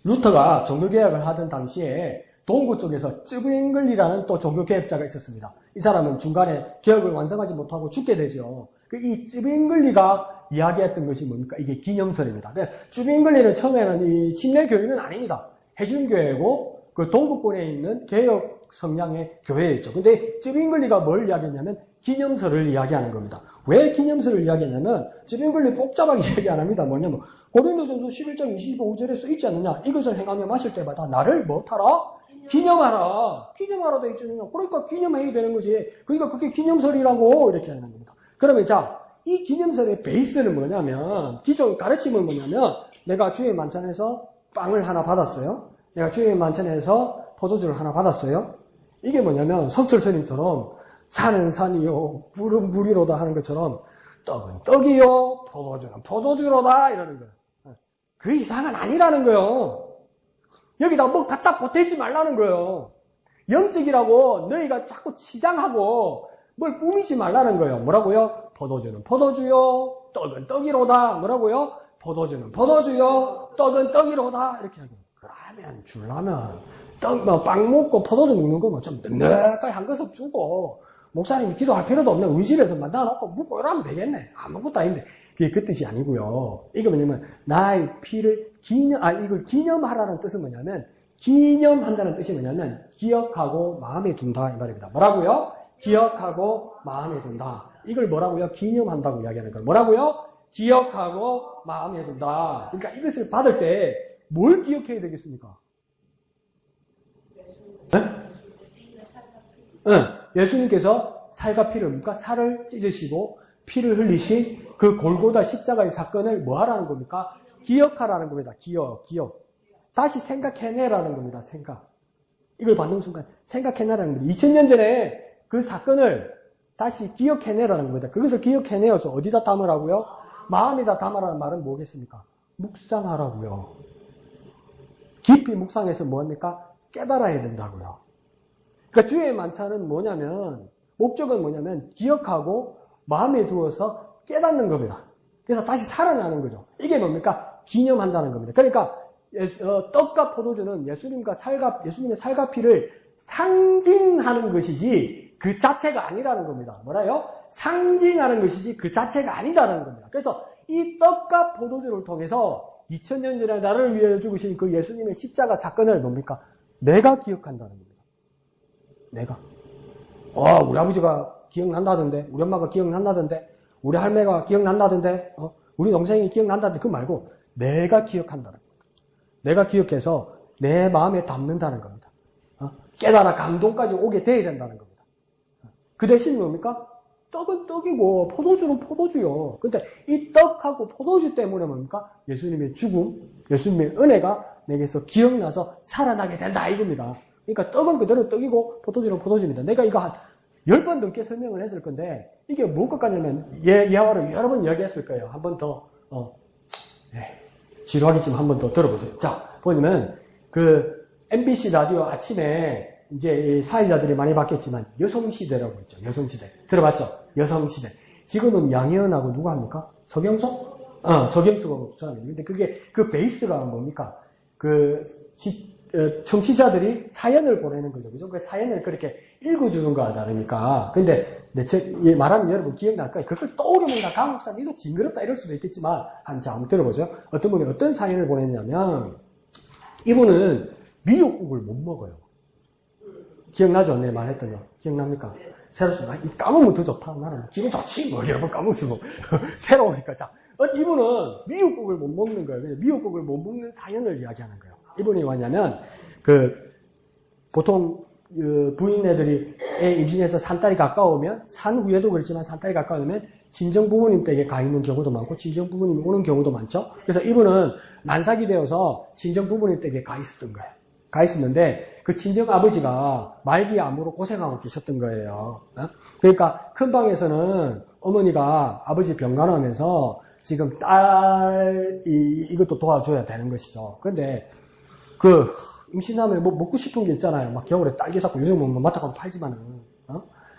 [SPEAKER 1] 루터가 종교개혁을 하던 당시에 동구 쪽에서 쯔빙글리라는 또 종교개혁자가 있었습니다. 이 사람은 중간에 개혁을 완성하지 못하고 죽게 되죠. 이 쯔빙글리가 이야기했던 것이 뭡니까? 이게 기념설입니다. 쯔빙글리는 처음에는 이 침례교회는 아닙니다. 해준교회고 그 동구권에 있는 개혁 성향의 교회였죠. 근데 쯔빙글리가 뭘 이야기했냐면 기념설을 이야기하는 겁니다. 왜 기념설을 이야기했냐면 쯔빙글리 복잡하게 이야기 안 합니다. 뭐냐면 고린도전서 11장 25절에 써 있지 않느냐? 이것을 행하며 마실 때마다 나를 뭐하라? 기념하라. 기념하라 돼 있잖아요. 그러니까 기념해야 되는 거지. 그러니까 그게 기념설이라고 이렇게 하는 겁니다. 그러면 자, 이 기념설의 베이스는 뭐냐면 기존 가르침은 뭐냐면 내가 주의 만찬에서 빵을 하나 받았어요. 내가 주의 만찬에서 포도주를 하나 받았어요. 이게 뭐냐면 석철스님처럼 산은 산이요 물은 물이로다 하는 것처럼 떡은 떡이요 포도주는 포도주로다 이러는 거예요. 그 이상은 아니라는 거예요. 여기다 뭐 갖다 보태지 말라는 거예요. 영적이라고 너희가 자꾸 치장하고 뭘 꾸미지 말라는 거예요. 뭐라고요? 포도주는 포도주요 떡은 떡이로다. 뭐라고요? 포도주는 포도주요 떡은 떡이로다. 이렇게 하고 그러면 주려면 빵 먹고 포도주 먹는 거 뭐 좀 넉넉하게 한 그릇 주고 목사님이 기도할 필요도 없네. 의실에서 만나놓고 묵고 이러면 되겠네. 아무것도 아닌데. 그게 그 뜻이 아니고요. 이게 뭐냐면 나의 피를 이걸 기념하라는 뜻은 뭐냐면 기념한다는 뜻이 뭐냐면 기억하고 마음에 둔다 이 말입니다. 뭐라고요? 기억하고 마음에 둔다. 이걸 뭐라고요? 기념한다고 이야기하는 거예요. 뭐라고요? 기억하고 마음에 둔다. 그러니까 이것을 받을 때 뭘 기억해야 되겠습니까? 네? 예수님께서 살과 피를, 그러니까 살을 찢으시고 피를 흘리신 그 골고다 십자가의 사건을 뭐 하라는 겁니까? 기억하라는 겁니다. 기억. 다시 생각해내라는 겁니다. 생각. 이걸 받는 순간 생각해내라는 겁니다. 2000년 전에 그 사건을 다시 기억해내라는 겁니다. 그것을 기억해내어서 어디다 담으라고요? 마음에다 담으라는 말은 뭐겠습니까? 묵상하라고요. 깊이 묵상해서 뭐합니까? 깨달아야 된다고요. 그러니까 주의 만찬은 뭐냐면, 목적은 뭐냐면 기억하고 마음에 두어서 깨닫는 겁니다. 그래서 다시 살아나는 거죠. 이게 뭡니까? 기념한다는 겁니다. 그러니까 떡과 포도주는 예수님의 살과 피를 상징하는 것이지 그 자체가 아니라는 겁니다. 뭐라요? 상징하는 것이지 그 자체가 아니라는 겁니다. 그래서 이 떡과 포도주를 통해서 2000년 전에 나를 위해 죽으신 그 예수님의 십자가 사건을 뭡니까? 내가 기억한다는 겁니다. 내가. 우리 아버지가 기억난다던데, 우리 엄마가 기억난다던데, 우리 할매가 기억난다던데, 우리 동생이 기억난다던데, 그거 말고 내가 기억한다는 겁니다. 내가 기억해서 내 마음에 담는다는 겁니다. 깨달아 감동까지 오게 돼야 된다는 겁니다. 그 대신 뭡니까? 떡은 떡이고 포도주는 포도주요. 근데 이 떡하고 포도주 때문에 뭡니까? 예수님의 죽음, 예수님의 은혜가 내게서 기억나서 살아나게 된다 이겁니다. 그러니까 떡은 그대로 떡이고 포도주는 포도주입니다. 내가 이거 한 10번 넘게 설명을 했을 건데 이게 뭘 것 같냐면 예화를 여러 번 이야기했을 거예요. 한 번 더 지루하기 좀 한 번 더 들어보세요. 자, 보시면 그 MBC 라디오 아침에 이제 사회자들이 많이 바뀌었지만 여성시대라고 있죠. 여성시대. 들어봤죠? 여성시대. 지금은 양혜은하고 누가 합니까? 서경석? 서경석 사람입니다. 근데 그게 그 베이스가 뭡니까? 청취자들이 사연을 보내는 거죠. 그죠? 그 사연을 그렇게 읽어주는 거와 다르니까. 근데 내 책 말하면 여러분 기억날 거예요. 그걸 떠오르면 다 감옥상 이거 징그럽다 이럴 수도 있겠지만 한번 들어보죠. 어떤 분이 어떤 사연을 보냈냐면 이분은 미역국을 못 먹어요. 기억나죠? 내가 말했던 거. 기억납니까? 새롭습니다. 까먹으면 더 좋다. 나는 기분 좋지. 여러 번 까먹으면. 새로우니까. 자, 이분은 미역국을 못 먹는 거예요. 미역국을 못 먹는 사연을 이야기하는 거예요. 이분이 뭐냐면, 보통, 부인네들이 애 임신해서 산딸이 가까우면, 산 후에도 그렇지만 산딸이 가까우면, 친정 부모님 댁에 가 있는 경우도 많고, 친정 부모님이 오는 경우도 많죠. 그래서 이분은 만삭이 되어서 친정 부모님 댁에 가 있었던 거예요. 가 있었는데 그 친정 아버지가 말기 암으로 고생하고 계셨던 거예요. 그러니까 큰 방에서는 어머니가 아버지 병간호하면서 지금 이것도 도와줘야 되는 것이죠. 그런데 임신하면 뭐 먹고 싶은 게 있잖아요. 막 겨울에 딸기 샀고 요즘은 뭐 마트 가면 팔지만은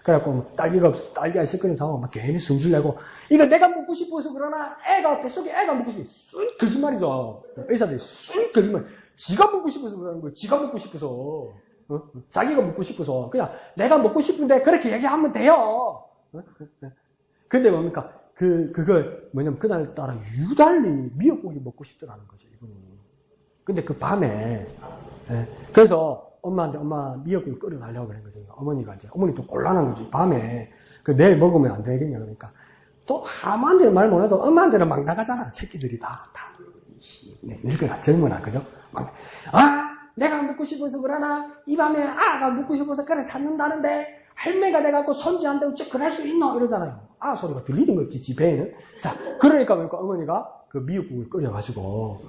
[SPEAKER 1] 그래갖고 딸기가 없어 딸기가 있을거는 상황 막 괜히 승질내고 이거 내가 먹고 싶어서 그러나 뱃속에 애가 먹고 싶어 쑥 거짓말이죠. 의사들이 쑥 거짓말. 지가 먹고 싶어서 그러는 거예요. 지가 먹고 싶어서. 자기가 먹고 싶어서. 그냥 내가 먹고 싶은데 그렇게 얘기하면 돼요. 근데 뭡니까? 그걸 뭐냐면 그날따라 유달리 미역국이 먹고 싶더라는 거죠. 이분이. 근데 그 밤에 그래서 엄마한테 엄마 미역국을 끓여달라고 그런 거죠. 어머니가 이제 어머니도 곤란한 거지. 밤에 내일 먹으면 안 되겠냐 그러니까 또 아무한테는 말 못해도 엄마한테는 막 나가잖아. 새끼들이 다. 늙거나 젊으나 그죠? 내가 먹고 싶어서 그러나 이 밤에 먹고 싶어서 그래 샀는다는데 할매가 돼갖고 손주한테 어째 그럴 수 있노? 이러잖아요. 소리가 들리는 거 없지 집에는. 자, 그러니까 어머니가 그 미역국을 끓여가지고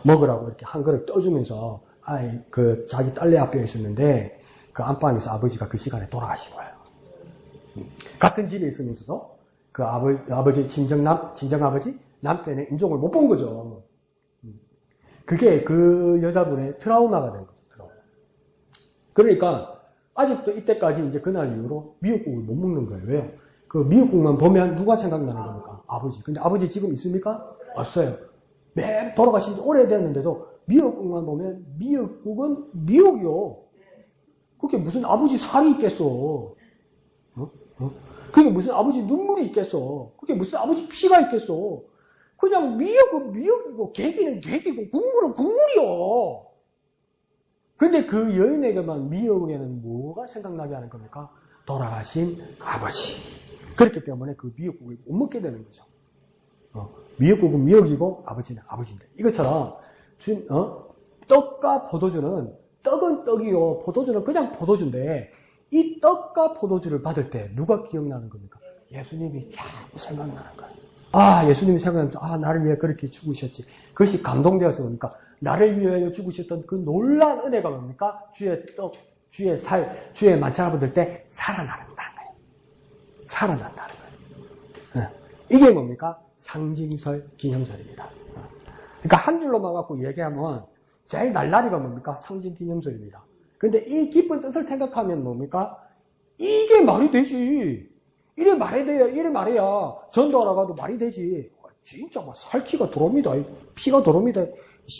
[SPEAKER 1] 먹으라고 이렇게 한 그릇 떠주면서 자기 딸내 앞에 있었는데 그 안방에서 아버지가 그 시간에 돌아가신 거예요. 같은 집에 있으면서도 그 아버지 친정 아버지 남편의 인종을 못 본 거죠. 그게 그 여자분의 트라우마가 된 거죠. 트라우마. 그러니까 아직도 이때까지 이제 그날 이후로 미역국을 못 먹는 거예요. 왜요? 그 미역국만 보면 누가 생각나는 겁니까? 아버지. 근데 아버지 지금 있습니까? 없어요. 매일 돌아가신 지 오래됐는데도 미역국만 보면 미역국은 미역이요. 그게 무슨 아버지 살이 있겠어. 그게 무슨 아버지 눈물이 있겠어. 그게 무슨 아버지 피가 있겠어. 그냥 미역은 미역이고 계기는 계기고 국물은 국물이요. 근데 그 여인에게만 미역에는 뭐가 생각나게 하는 겁니까? 돌아가신 아버지. 그렇기 때문에 그 미역국을 못 먹게 되는 거죠. 미역국은 미역이고 아버지는 아버지인데. 이것처럼 떡과 포도주는 떡은 떡이요. 포도주는 그냥 포도주인데 이 떡과 포도주를 받을 때 누가 기억나는 겁니까? 예수님이 자꾸 생각나는 거예요. 아, 예수님이 생각나면서 나를 위해 그렇게 죽으셨지. 그것이 감동되어서 뭡니까? 나를 위하여 죽으셨던 그 놀라운 은혜가 뭡니까? 주의 떡, 주의 살, 주의 만찬을 받을 때 살아난다는 거예요. 살아난다는 거예요. 이게 뭡니까? 상징설, 기념설입니다. 그러니까 한 줄로만 갖고 얘기하면 제일 날라리가 뭡니까? 상징, 기념설입니다. 근데 이 깊은 뜻을 생각하면 뭡니까? 이게 말이 되지. 이래 말해야 전도하러 가도 말이 되지. 진짜 막 살기가 들어옵니다. 피가 들어옵니다.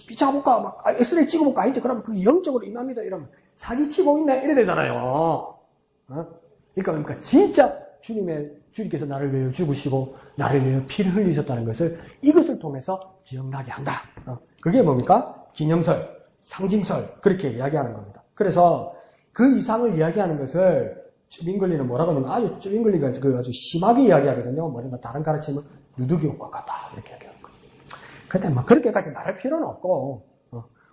[SPEAKER 1] 피 잡을까? 막 엑스레이 찍어볼까? 아닌데 그러면 그게 영적으로 임합니다. 이러면 사기치고 있나? 이래 되잖아요. 그러니까 진짜 주님께서 나를 위해 죽으시고 나를 위해 피를 흘리셨다는 것을 이것을 통해서 기억나게 한다. 그게 뭡니까? 기념설, 상징설 그렇게 이야기하는 겁니다. 그래서 그 이상을 이야기하는 것을 쭈빙글리는 뭐라고 하냐면 쭈빙글리가 아주 심하게 이야기하거든요. 뭐냐면 다른 가르침은 누드기 효과 같다 이렇게 얘기하는 거예요. 근데 막 그렇게까지 말할 필요는 없고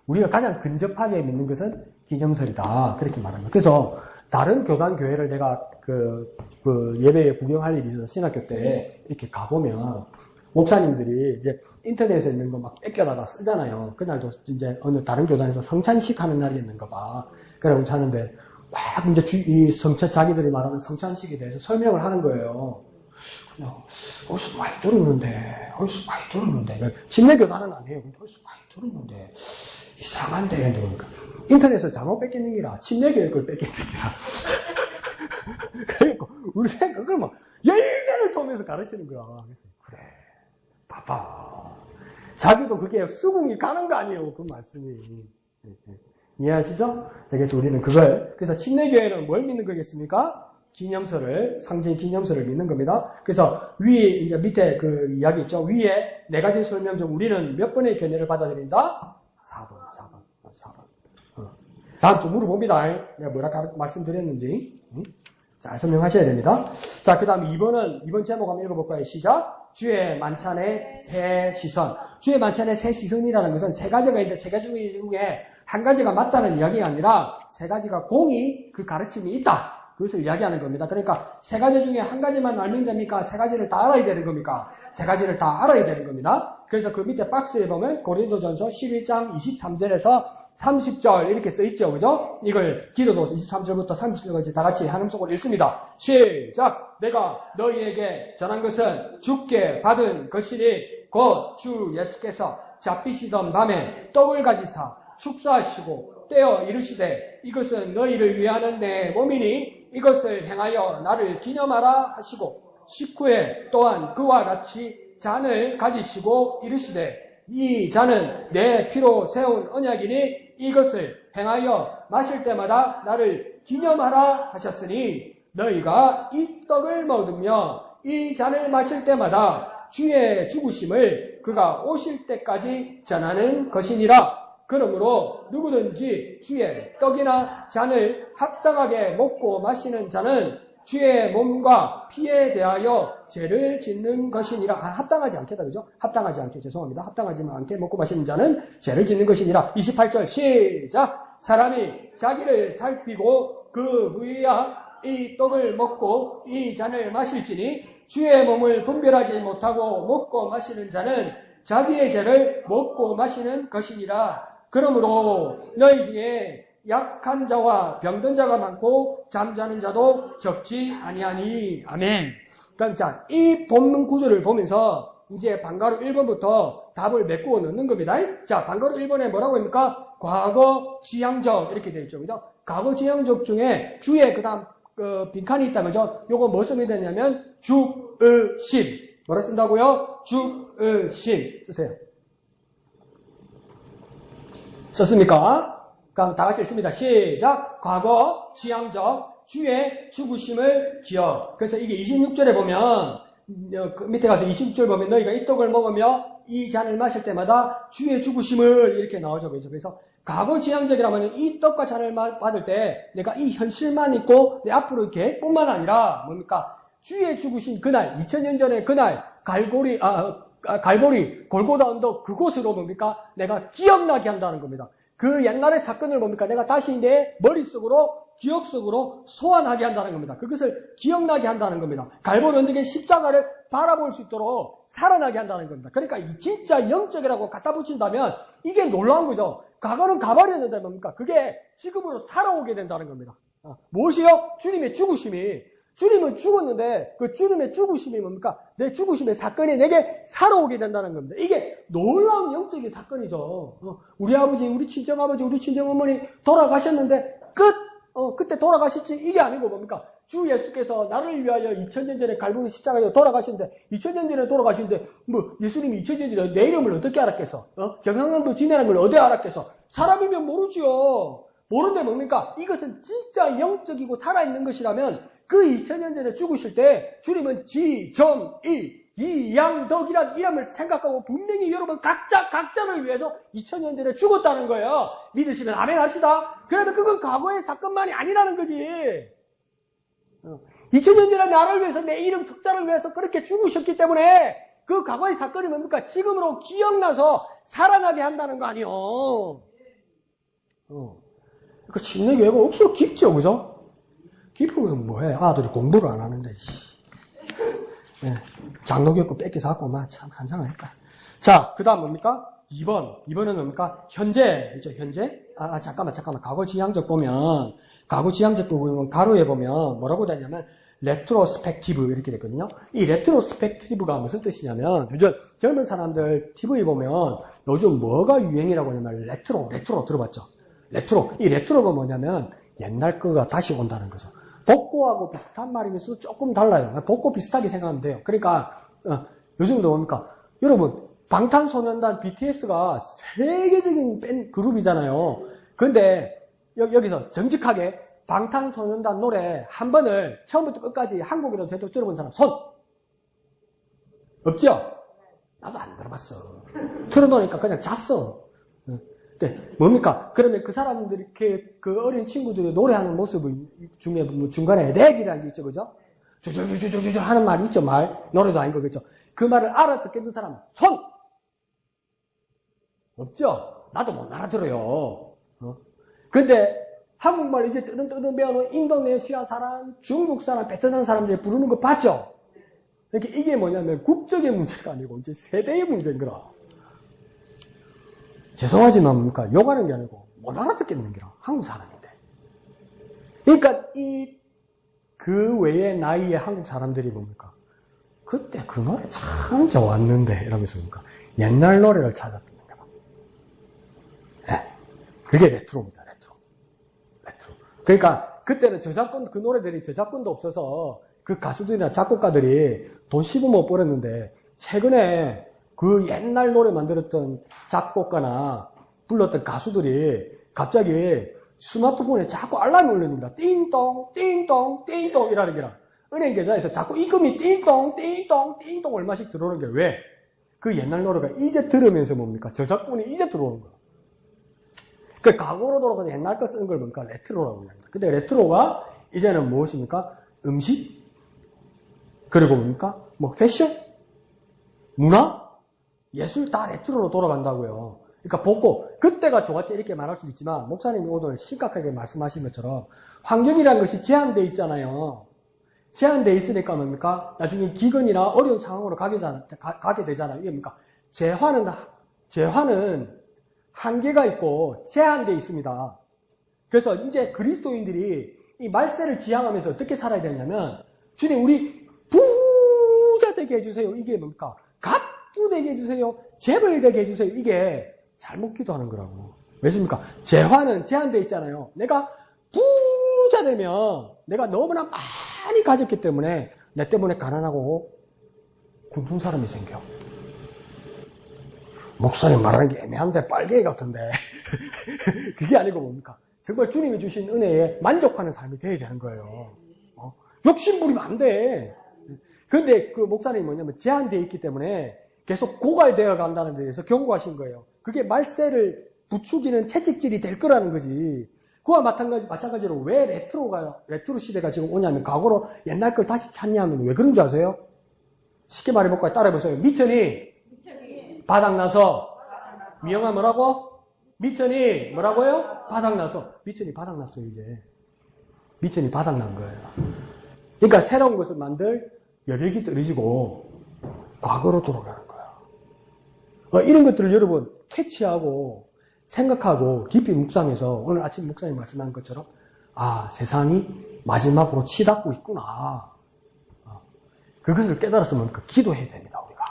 [SPEAKER 1] 우리가 가장 근접하게 믿는 것은 기념설이다 그렇게 말합니다. 그래서 다른 교단 교회를 내가 그 예배에 구경할 일이 있어서 신학교 때 이렇게 가보면 목사님들이 이제 인터넷에 있는 거 막 뺏겨다가 쓰잖아요. 그날도 이제 어느 다른 교단에서 성찬식 하는 날이었는가 봐. 그래서 자는데 막 이제 자기들이 말하는 성찬식에 대해서 설명을 하는 거예요. 그냥 어디서 많이 들었는데 침례 교단은 아니에요. 근데 어디서 많이 들었는데 이상한데 그러니까 인터넷에서 잘못 뺏기는 기라 침례 교육을 뺏기는 기라. 그러니까 우리가 그걸 막 열매를 보면서 가르치는 거야. 그래서 그래 봐봐. 자기도 그게 수긍이 가는 거 아니에요. 그 말씀이. 이해하시죠? 자, 그래서 우리는 그래서 침례교회는 뭘 믿는 거겠습니까? 기념설을, 상징 기념설을 믿는 겁니다. 그래서 이제 밑에 그 이야기 있죠? 위에 4가지 설명 중 우리는 몇 번의 견해를 받아들인다? 4번. 다음 주 물어봅니다. 내가 뭐라 말씀드렸는지. 잘 설명하셔야 됩니다. 자, 그 다음 2번 제목 한번 읽어볼까요? 시작. 주의 만찬의 새 시선. 주의 만찬의 새 시선이라는 것은 3가지가 있는데 3가지 중에 한 가지가 맞다는 이야기가 아니라 3가지가 공이 그 가르침이 있다. 그것을 이야기하는 겁니다. 그러니까 3가지 중에 한 가지만 알면 됩니까? 3가지를 다 알아야 되는 겁니까? 3가지를 다 알아야 되는 겁니다. 그래서 그 밑에 박스에 보면 고린도전서 11장 23절에서 30절 이렇게 써있죠. 그죠? 이걸 기도도 23절부터 30절까지 다 같이 한 음성으로 읽습니다. 시작! 내가 너희에게 전한 것은 주께 받은 것이니 곧 주 예수께서 잡히시던 밤에 떡을 가지사 축사하시고 떼어 이르시되 이것은 너희를 위하는 내 몸이니 이것을 행하여 나를 기념하라 하시고 식후에 또한 그와 같이 잔을 가지시고 이르시되 이 잔은 내 피로 세운 언약이니 이것을 행하여 마실 때마다 나를 기념하라 하셨으니 너희가 이 떡을 먹으며 이 잔을 마실 때마다 주의 죽으심을 그가 오실 때까지 전하는 것이니라. 그러므로 누구든지 주의 떡이나 잔을 합당하게 먹고 마시는 자는 주의 몸과 피에 대하여 죄를 짓는 것이니라. 합당하지 않겠다, 그죠? 합당하지 않게, 죄송합니다. 합당하지 않게 먹고 마시는 자는 죄를 짓는 것이니라. 28절 시작! 사람이 자기를 살피고 그 후에야 이 떡을 먹고 이 잔을 마실지니 주의 몸을 분별하지 못하고 먹고 마시는 자는 자기의 죄를 먹고 마시는 것이니라. 그러므로 너희 중에 약한 자와 병든 자가 많고 잠자는 자도 적지 아니하니. 아멘. 그럼 자, 이 본문 구조를 보면서 이제 방가루 1번부터 답을 메꾸어 넣는 겁니다. 자, 방가루 1번에 뭐라고 합니까? 과거 지향적 이렇게 되어 있죠. 그죠? 과거 지향적 중에 주의 그다음 빈칸이 있다. 그죠? 요거 뭐 쓰면 되냐면 죽으심. 뭐라 쓴다고요? 죽으심 쓰세요. 썼습니까? 그럼 다 같이 읽습니다. 시작! 과거, 지향적, 주의 죽으심을 기억. 그래서 이게 26절에 보면, 그 밑에 가서 26절 보면 너희가 이 떡을 먹으며 이 잔을 마실 때마다 주의 죽으심을 이렇게 나오죠. 그래서 과거 지향적이라면 이 떡과 잔을 받을 때 내가 이 현실만 있고 내 앞으로 계획뿐만 아니라 뭡니까? 주의 죽으신 그날, 2000년 전에 그날, 갈보리, 골고다 언덕 그곳으로 뭡니까? 내가 기억나게 한다는 겁니다. 그 옛날의 사건을 뭡니까? 내가 다시 내 머릿속으로, 기억 속으로 소환하게 한다는 겁니다. 그것을 기억나게 한다는 겁니다. 갈보리 언덕의 십자가를 바라볼 수 있도록 살아나게 한다는 겁니다. 그러니까 진짜 영적이라고 갖다 붙인다면 이게 놀라운 거죠. 과거는 가버렸는데 뭡니까? 그게 지금으로 살아오게 된다는 겁니다. 무엇이요? 주님의 죽으심이. 주님은 죽었는데 그 주님의 죽으심이 뭡니까? 내 죽으심의 사건이 내게 살아오게 된다는 겁니다. 이게 놀라운 영적인 사건이죠. 우리 아버지, 우리 친정아버지, 우리 친정어머니 돌아가셨는데 그때 돌아가셨지 이게 아니고 뭡니까? 주 예수께서 나를 위하여 2000년 전에 갈보리 십자가에 돌아가셨는데 2000년 전에 돌아가셨는데 뭐 예수님이 2000년 전에 내 이름을 어떻게 알았겠어? 경상남도 지내는 걸 어디 알았겠어? 사람이면 모르지요. 모르는데 뭡니까? 이것은 진짜 영적이고 살아있는 것이라면 그 2000년 전에 죽으실 때 주님은 지정이 이양덕이란 이름을 생각하고 분명히 여러분 각자를 위해서 2000년 전에 죽었다는 거예요. 믿으시면 아멘 합시다. 그러면 그건 과거의 사건만이 아니라는 거지. 2000년 전에 나를 위해서 내 이름 석자를 위해서 그렇게 죽으셨기 때문에 그 과거의 사건이 뭡니까? 지금으로 기억나서 살아나게 한다는 거 아니요. 그 침례교회가 억수로 깊죠, 그죠? 깊으면 뭐해? 아들이 공부를 안 하는데, 네. 장로교육 뺏기서 갖고, 참, 한장하니까. 자, 그 다음 뭡니까? 2번은 뭡니까? 현재죠, 현재? 잠깐만. 과거 지향적 보면, 가로에 보면, 뭐라고 되냐면, 레트로스펙티브, 이렇게 됐거든요. 이 레트로스펙티브가 무슨 뜻이냐면, 요즘 젊은 사람들 TV 보면, 요즘 뭐가 유행이라고 하냐면, 레트로 들어봤죠? 이 레트로가 뭐냐면, 옛날 거가 다시 온다는 거죠. 복고하고 비슷한 말이면서 조금 달라요. 복고 비슷하게 생각하면 돼요. 그러니까 요즘도 뭡니까? 여러분 방탄소년단 BTS가 세계적인 팬 그룹이잖아요. 그런데 여기서 정직하게 방탄소년단 노래 한 번을 처음부터 끝까지 한국어로 제대로 들어본 사람 손! 없죠? 나도 안 들어봤어. 틀어놓으니까 그냥 잤어. 네, 뭡니까? 그러면 그 사람들이 이렇게 그 어린 친구들이 노래하는 모습 중에 뭐 중간에 렉이라는 게 있죠, 그죠? 주주주주주주 하는 말이 있죠, 노래도 아니고, 그죠? 그 말을 알아듣겠는 사람, 손! 없죠? 나도 못 알아들어요. 근데 한국말 이제 뜨든 배우는 인도네시아 사람, 중국 사람, 베트남 사람들이 부르는 거 봤죠? 그러니까 이게 뭐냐면 국적의 문제가 아니고 이제 세대의 문제인 거라. 죄송하지만 뭡니까? 욕하는 게 아니고 못 알아듣겠는 게라. 한국 사람인데. 그러니까 그 외의 나이의 한국 사람들이 뭡니까? 그때 그 노래 참 좋았는데 이러면서 뭡니까? 옛날 노래를 찾아 듣는 거야. 네. 그게 레트로입니다. 레트로. 그러니까 그때는 그 노래들이 저작권도 없어서 그 가수들이나 작곡가들이 돈 씹어못 벌었는데 최근에 그 옛날 노래 만들었던 작곡가나 불렀던 가수들이 갑자기 스마트폰에 자꾸 알람이 울립니다. 띵동 이라는 게라. 은행 계좌에서 자꾸 입금이 띵동 얼마씩 들어오는 게 왜? 그 옛날 노래가 이제 들으면서 뭡니까? 저작권이 이제 들어오는 거야. 그 과거로 돌아가서 옛날 거 쓰는 걸 뭡니까? 레트로라고 합니다. 근데 레트로가 이제는 무엇입니까? 음식? 그리고 뭡니까? 뭐 패션? 문화? 예술 다 레트로로 돌아간다고요. 그러니까 복고, 그때가 좋았지 이렇게 말할 수도 있지만 목사님이 오늘 심각하게 말씀하신 것처럼 환경이라는 것이 제한되어 있잖아요. 제한되어 있으니까 뭡니까? 나중에 기근이나 어려운 상황으로 가게 되잖아요. 이게 뭡니까? 재화는 한계가 있고 제한되어 있습니다. 그래서 이제 그리스도인들이 이 말세를 지향하면서 어떻게 살아야 되냐면 주님 우리 부자 되게 해주세요. 이게 뭡니까? 되게 해주세요. 재벌 되게 해주세요. 이게 잘못 기도하는 거라고. 왜습니까? 재화는 제한되어 있잖아요. 내가 부자 되면 내가 너무나 많이 가졌기 때문에 내 때문에 가난하고 굶는 사람이 생겨. 목사님 말하는 게 애매한데 빨갱이 같은데 그게 아니고 뭡니까? 정말 주님이 주신 은혜에 만족하는 삶이 되어야 되는 거예요. 욕심 부리면 안 돼. 그런데 그 목사님이 뭐냐면 제한되어 있기 때문에 계속 고갈되어 간다는 데에서 경고하신 거예요. 그게 말세를 부추기는 채찍질이 될 거라는 거지. 그와 마찬가지로 왜 레트로 시대가 지금 오냐면 과거로 옛날 걸 다시 찾냐면 왜 그런 줄 아세요? 쉽게 말해볼까요? 따라해보세요. 미천이 바닥나서 미영아 뭐라고? 미천이 뭐라고요? 바닥나서. 미천이 바닥났어요 이제. 미천이 바닥난 거예요. 그러니까 새로운 것을 만들 여력이 떨어지고 과거로 돌아가는 거예요. 이런 것들을 여러분 캐치하고 생각하고 깊이 묵상해서 오늘 아침 목사님 말씀한 것처럼 아 세상이 마지막으로 치닫고 있구나. 그것을 깨달았으면 기도해야 됩니다 우리가.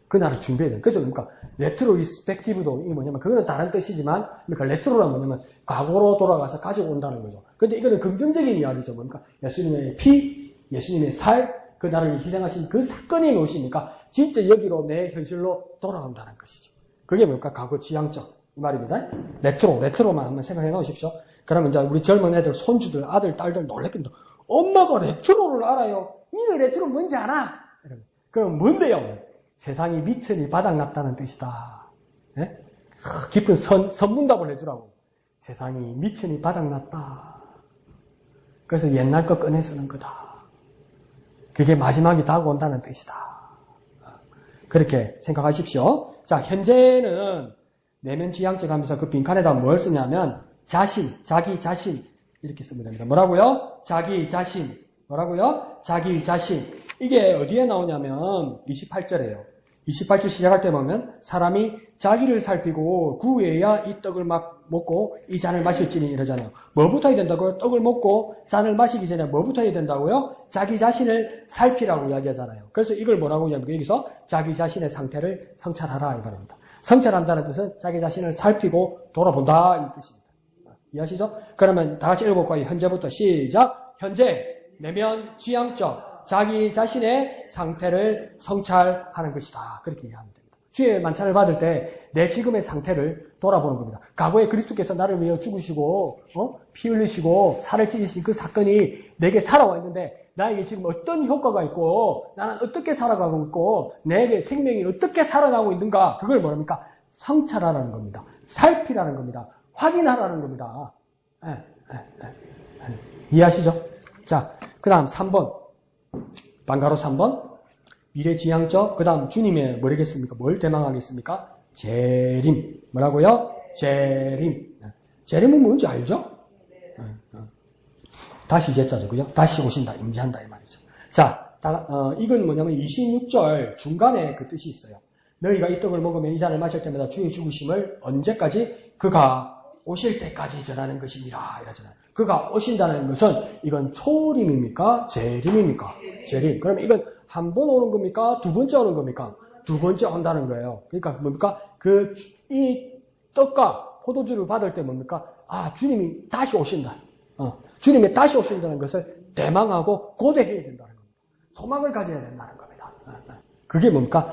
[SPEAKER 1] 그날을 준비해야 돼요. 그래서 그러니까 레트로스펙티브도 이게 뭐냐면 그거는 다른 뜻이지만 그러니까 레트로란 뭐냐면 과거로 돌아가서 가지고 온다는 거죠. 근데 이거는 긍정적인 이야기죠. 그러니까 예수님의 피, 예수님의 살, 그 나를 희생하신 그 사건이 무엇입니까? 진짜 여기로 내 현실로 돌아온다는 것이죠. 그게 뭘까? 과거 지향적 이 말입니다. 레트로만 한번 생각해 놓으십시오. 그러면 이제 우리 젊은 애들, 손주들, 아들, 딸들 놀랬겠다. 엄마가 레트로를 알아요. 니는 레트로 뭔지 알아? 그럼 뭔데요? 세상이 미천이 바닥났다는 뜻이다. 네? 깊은 선문답을 해주라고. 세상이 미천이 바닥났다. 그래서 옛날 거 꺼내 쓰는 거다. 그게 마지막이 다가온다는 뜻이다. 그렇게 생각하십시오. 자, 현재는 내면지향적 하면서 그 빈칸에다 뭘 쓰냐면 자기 자신 이렇게 쓰면 됩니다. 뭐라고요? 자기 자신. 뭐라고요? 자기 자신. 이게 어디에 나오냐면 28절이에요. 28절 시작할 때 보면 사람이 자기를 살피고 구해야 이 떡을 막 먹고 이 잔을 마실지니 이러잖아요. 뭐부터 해야 된다고요? 떡을 먹고 잔을 마시기 전에 뭐부터 해야 된다고요? 자기 자신을 살피라고 이야기하잖아요. 그래서 이걸 뭐라고 이야기합니까? 여기서 자기 자신의 상태를 성찰하라 이 말입니다. 성찰한다는 뜻은 자기 자신을 살피고 돌아본다 이 뜻입니다. 이해하시죠? 그러면 다 같이 읽어볼까요? 현재부터 시작. 현재 내면 지향적 자기 자신의 상태를 성찰하는 것이다. 그렇게 이해하면 됩니다. 주의 만찬을 받을 때 내 지금의 상태를 돌아보는 겁니다. 과거에 그리스도께서 나를 위해 죽으시고 피 흘리시고 살을 찢으신 그 사건이 내게 살아와 있는데 나에게 지금 어떤 효과가 있고 나는 어떻게 살아가고 있고 내게 생명이 어떻게 살아나고 있는가 그걸 뭐랍니까? 성찰하라는 겁니다. 살피라는 겁니다. 확인하라는 겁니다. 이해하시죠? 자, 그 다음 3번 반가로 3번 미래지향적 그 다음 주님의 뭐라겠습니까? 뭘 대망하겠습니까? 재림. 뭐라고요? 재림. 재림은 뭔지 알죠? 다시 제자죠. 그죠? 다시 오신다. 임재한다. 이 말이죠. 자, 이건 뭐냐면 26절 중간에 그 뜻이 있어요. 너희가 이 떡을 먹으면 이 잔을 마실 때마다 주의 죽으심을 언제까지? 그가 오실 때까지 전하는 것이니라. 이러잖아요. 그가 오신다는 것은 이건 초림입니까? 재림입니까? 재림. 그럼 이건 한 번 오는 겁니까? 두 번째 오는 겁니까? 두 번째 온다는 거예요. 그러니까 뭡니까? 이 떡과 포도주를 받을 때 뭡니까? 아, 주님이 다시 오신다. 주님이 다시 오신다는 것을 대망하고 고대해야 된다는 겁니다. 소망을 가져야 된다는 겁니다. 그게 뭡니까?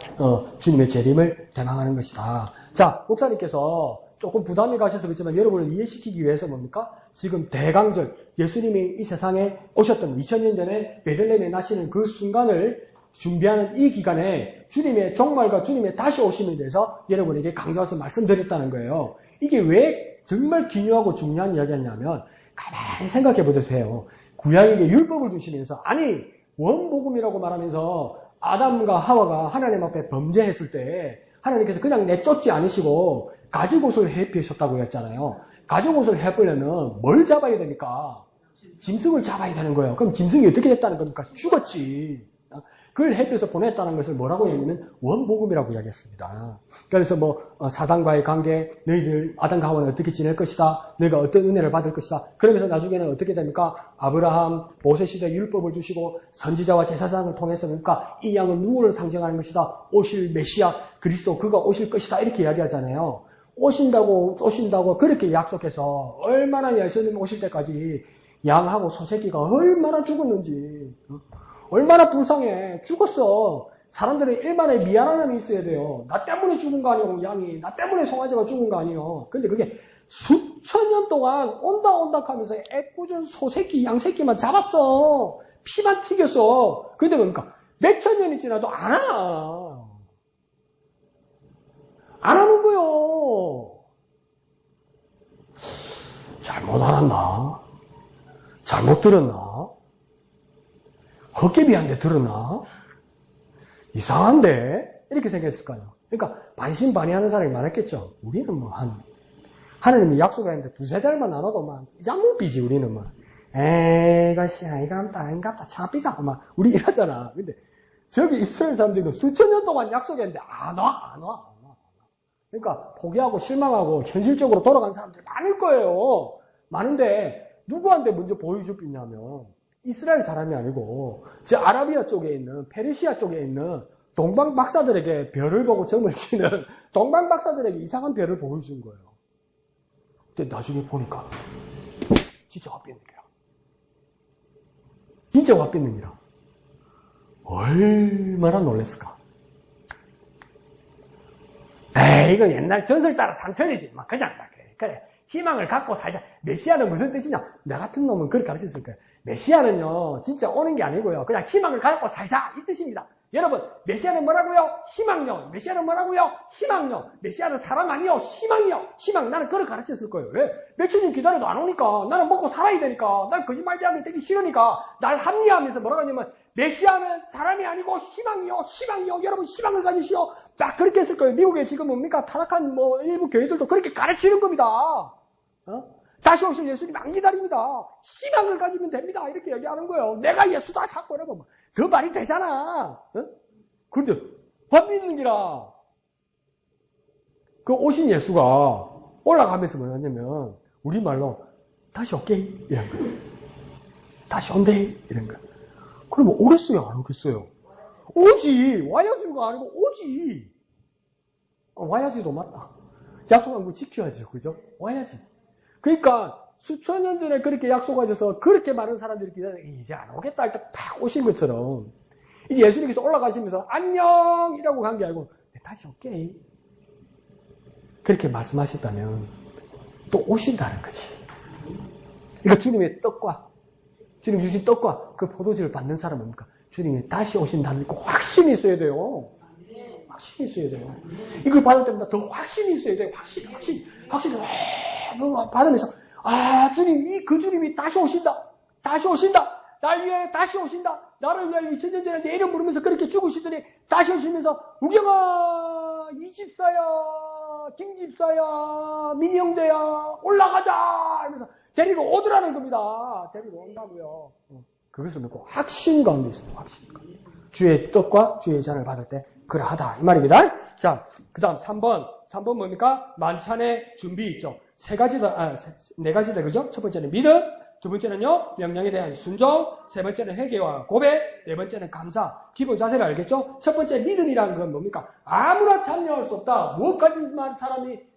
[SPEAKER 1] 주님의 재림을 대망하는 것이다. 자, 목사님께서 조금 부담이 가셔서 그렇지만 여러분을 이해시키기 위해서 뭡니까? 지금 대강절, 예수님이 이 세상에 오셨던 2000년 전에 베들레헴에 나시는 그 순간을 준비하는 이 기간에 주님의 종말과 주님의 다시 오심에 대해서 여러분에게 강조해서 말씀드렸다는 거예요. 이게 왜 정말 기묘하고 중요한 이야기였냐면 가만히 생각해 보세요. 구약에게 율법을 주시면서 아니 원복음이라고 말하면서 아담과 하와가 하나님 앞에 범죄했을 때 하나님께서 그냥 내쫓지 않으시고 가죽옷을 해피셨다고 했잖아요. 가죽옷을 해보려면 뭘 잡아야 됩니까? 짐승을 잡아야 되는 거예요. 그럼 짐승이 어떻게 됐다는 겁니까? 죽었지. 그걸 해피해서 보냈다는 것을 뭐라고 얘기하면 원복음이라고 이야기했습니다. 그래서 사단과의 관계, 너희들 아담과 하와는 어떻게 지낼 것이다. 너희가 어떤 은혜를 받을 것이다. 그러면서 나중에는 어떻게 됩니까? 아브라함, 모세시대 율법을 주시고 선지자와 제사장을 통해서 그러니까 이 양은 누구를 상징하는 것이다. 오실 메시아 그리스도 그가 오실 것이다. 이렇게 이야기하잖아요. 오신다고 그렇게 약속해서 얼마나 예수님 오실 때까지 양하고 소새끼가 얼마나 죽었는지 얼마나 불쌍해. 죽었어. 사람들은 일만의 미안함이 있어야 돼요. 나 때문에 죽은 거 아니고 양이. 나 때문에 송아지가 죽은 거 아니에요. 근데 그게 수천 년 동안 온다 하면서 애꿎은 소새끼, 양새끼만 잡았어. 피만 튀겼어. 근데 그러니까 몇천 년이 지나도 안 와. 안 하는 거요. 잘못 잘못 알았나? 잘못 들었나? 헛개비한테 들었나? 이상한데? 이렇게 생각했을까요? 그러니까 반신반의하는 사람이 많았겠죠. 우리는 뭐 하나님이 약속했는데 두세 달만 나눠도 막 짬뽕비지 우리는 막 이것이 아닌갑다 차비자고 막 우리 이러잖아. 근데 저기 이스라엘 사람들은 수천 년 동안 약속했는데 안 와. 그러니까 포기하고 실망하고 현실적으로 돌아간 사람들이 많을 거예요. 많은데 누구한테 먼저 보여주냐면 이스라엘 사람이 아니고 저 아라비아 쪽에 있는 페르시아 쪽에 있는 동방 박사들에게 별을 보고 점을 치는 동방 박사들에게 이상한 별을 보여준 거예요. 근데 나중에 보니까 진짜 화병이야. 진짜 화병이라. 얼마나 놀랬을까. 이건 옛날 전설 따라 삼천이지. 막 그냥 그래. 희망을 갖고 살자. 메시아는 무슨 뜻이냐? 나 같은 놈은 그렇게 가르쳤을 거예요. 메시아는요, 진짜 오는 게 아니고요. 그냥 희망을 갖고 살자. 이 뜻입니다. 여러분, 메시아는 뭐라고요? 희망요. 메시아는 뭐라고요? 희망요. 메시아는 사람 아니요. 희망요. 희망. 나는 그걸 가르쳤을 거예요. 왜? 며칠쯤 기다려도 안 오니까. 나는 먹고 살아야 되니까. 난 거짓말하기 되기 싫으니까. 날 합리화하면서 뭐라고 하냐면, 메시아는 사람이 아니고 희망이요. 희망이요. 여러분, 희망을 가지시오. 딱 그렇게 했을 거예요. 미국에 지금 뭡니까? 타락한 일부 교회들도 그렇게 가르치는 겁니다. 다시 오실 예수님 안 기다립니다. 희망을 가지면 됩니다. 이렇게 얘기하는 거예요. 내가 예수다 사고 이러면 더 말이 되잖아. 근데 밥 믿는 기라 그 오신 예수가 올라가면서 뭐냐면 우리말로 다시 올게 이런 거예요. 다시 온대 이런 거예요. 그러면 오겠어요? 안 오겠어요? 오지. 와야지가 아니고 오지. 와야지도 맞다. 약속한 거 지켜야지. 그죠? 와야지. 그러니까 수천 년 전에 그렇게 약속하셔서 그렇게 많은 사람들이 기다리는 이제 안 오겠다 할 때 팍 오신 것처럼 이제 예수님께서 올라가시면서 안녕이라고 간 게 아니고 다시 올게 그렇게 말씀하셨다면 또 오신다는 거지. 그러니까 주님의 떡과 주님 주신 떡과 그 포도주를 받는 사람은 뭡니까? 주님이 다시 오신다는 그 확신이 있어야 돼요. 확신이 있어야 돼요. 이걸 받을 때마다 더 확신이 있어야 돼요. 확신. 받으면서 주님, 그 주님이 다시 오신다. 날 위해 다시 오신다. 나를 위해 이 천년전에 내 이름 부르면서 그렇게 죽으시더니 다시 오시면서 우경아, 이 집사야, 김 집사야, 민희 형제야, 올라가자 하면서 데리고 오더라는 겁니다. 데리고 온다고요. 그것을 놓고 확신 가운데 있습니다. 확신 가운데. 주의 떡과 주의 잔을 받을 때 그러하다 이 말입니다. 자, 그 다음 3번 뭡니까? 만찬의 준비 있죠. 네 가지다 그죠? 첫 번째는 믿음, 두 번째는요 명령에 대한 순종, 세 번째는 회개와 고백, 네 번째는 감사. 기본 자세를 알겠죠? 첫 번째 믿음이라는 건 뭡니까? 아무나 참여할 수 없다. 무엇 가진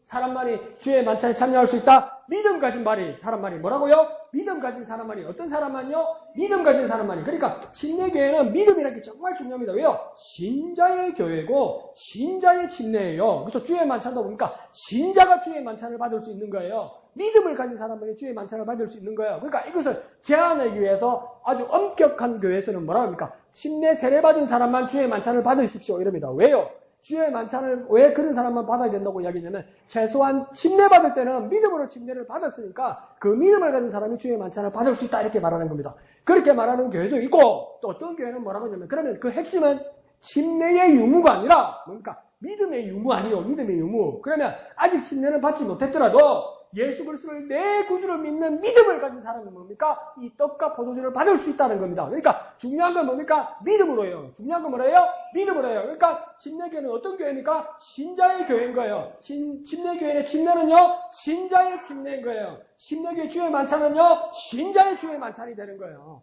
[SPEAKER 1] 사람만이 주의 만찬에 참여할 수 있다. 믿음 가진 사람만이 뭐라고요? 믿음 가진 사람만이 어떤 사람만요? 믿음 가진 사람만이. 그러니까 침례교회는 믿음이라는 게 정말 중요합니다. 왜요? 신자의 교회고 신자의 침례예요. 그래서 주의 만찬도 보니까 신자가 주의 만찬을 받을 수 있는 거예요. 믿음을 가진 사람만이 주의 만찬을 받을 수 있는 거예요. 그러니까 이것을 제한하기 위해서 아주 엄격한 교회에서는 뭐라고 합니까? 침례 세례받은 사람만 주의 만찬을 받으십시오 이럽니다. 왜요? 주의 만찬을 왜 그런 사람만 받아야 된다고 이야기하냐면 최소한 침례 받을 때는 믿음으로 침례를 받았으니까 그 믿음을 가진 사람이 주의 만찬을 받을 수 있다 이렇게 말하는 겁니다. 그렇게 말하는 교회도 있고 또 어떤 교회는 뭐라고 하냐면 그러면 그 핵심은 침례의 유무가 아니라 뭡니까? 믿음의 유무 아니요. 믿음의 유무. 그러면 아직 침례는 받지 못했더라도 예수 그리스도를 내 구주를 믿는 믿음을 가진 사람은 뭡니까? 이 떡과 포도주를 받을 수 있다는 겁니다. 그러니까 중요한 건 뭡니까? 믿음으로 해요. 중요한 건 뭐래요? 믿음으로 해요. 그러니까 침례교회는 어떤 교회입니까? 신자의 교회인 거예요. 침례교회의 침례는요, 신자의 침례인 거예요. 침례교회 주의 만찬은요, 신자의 주의 만찬이 되는 거예요.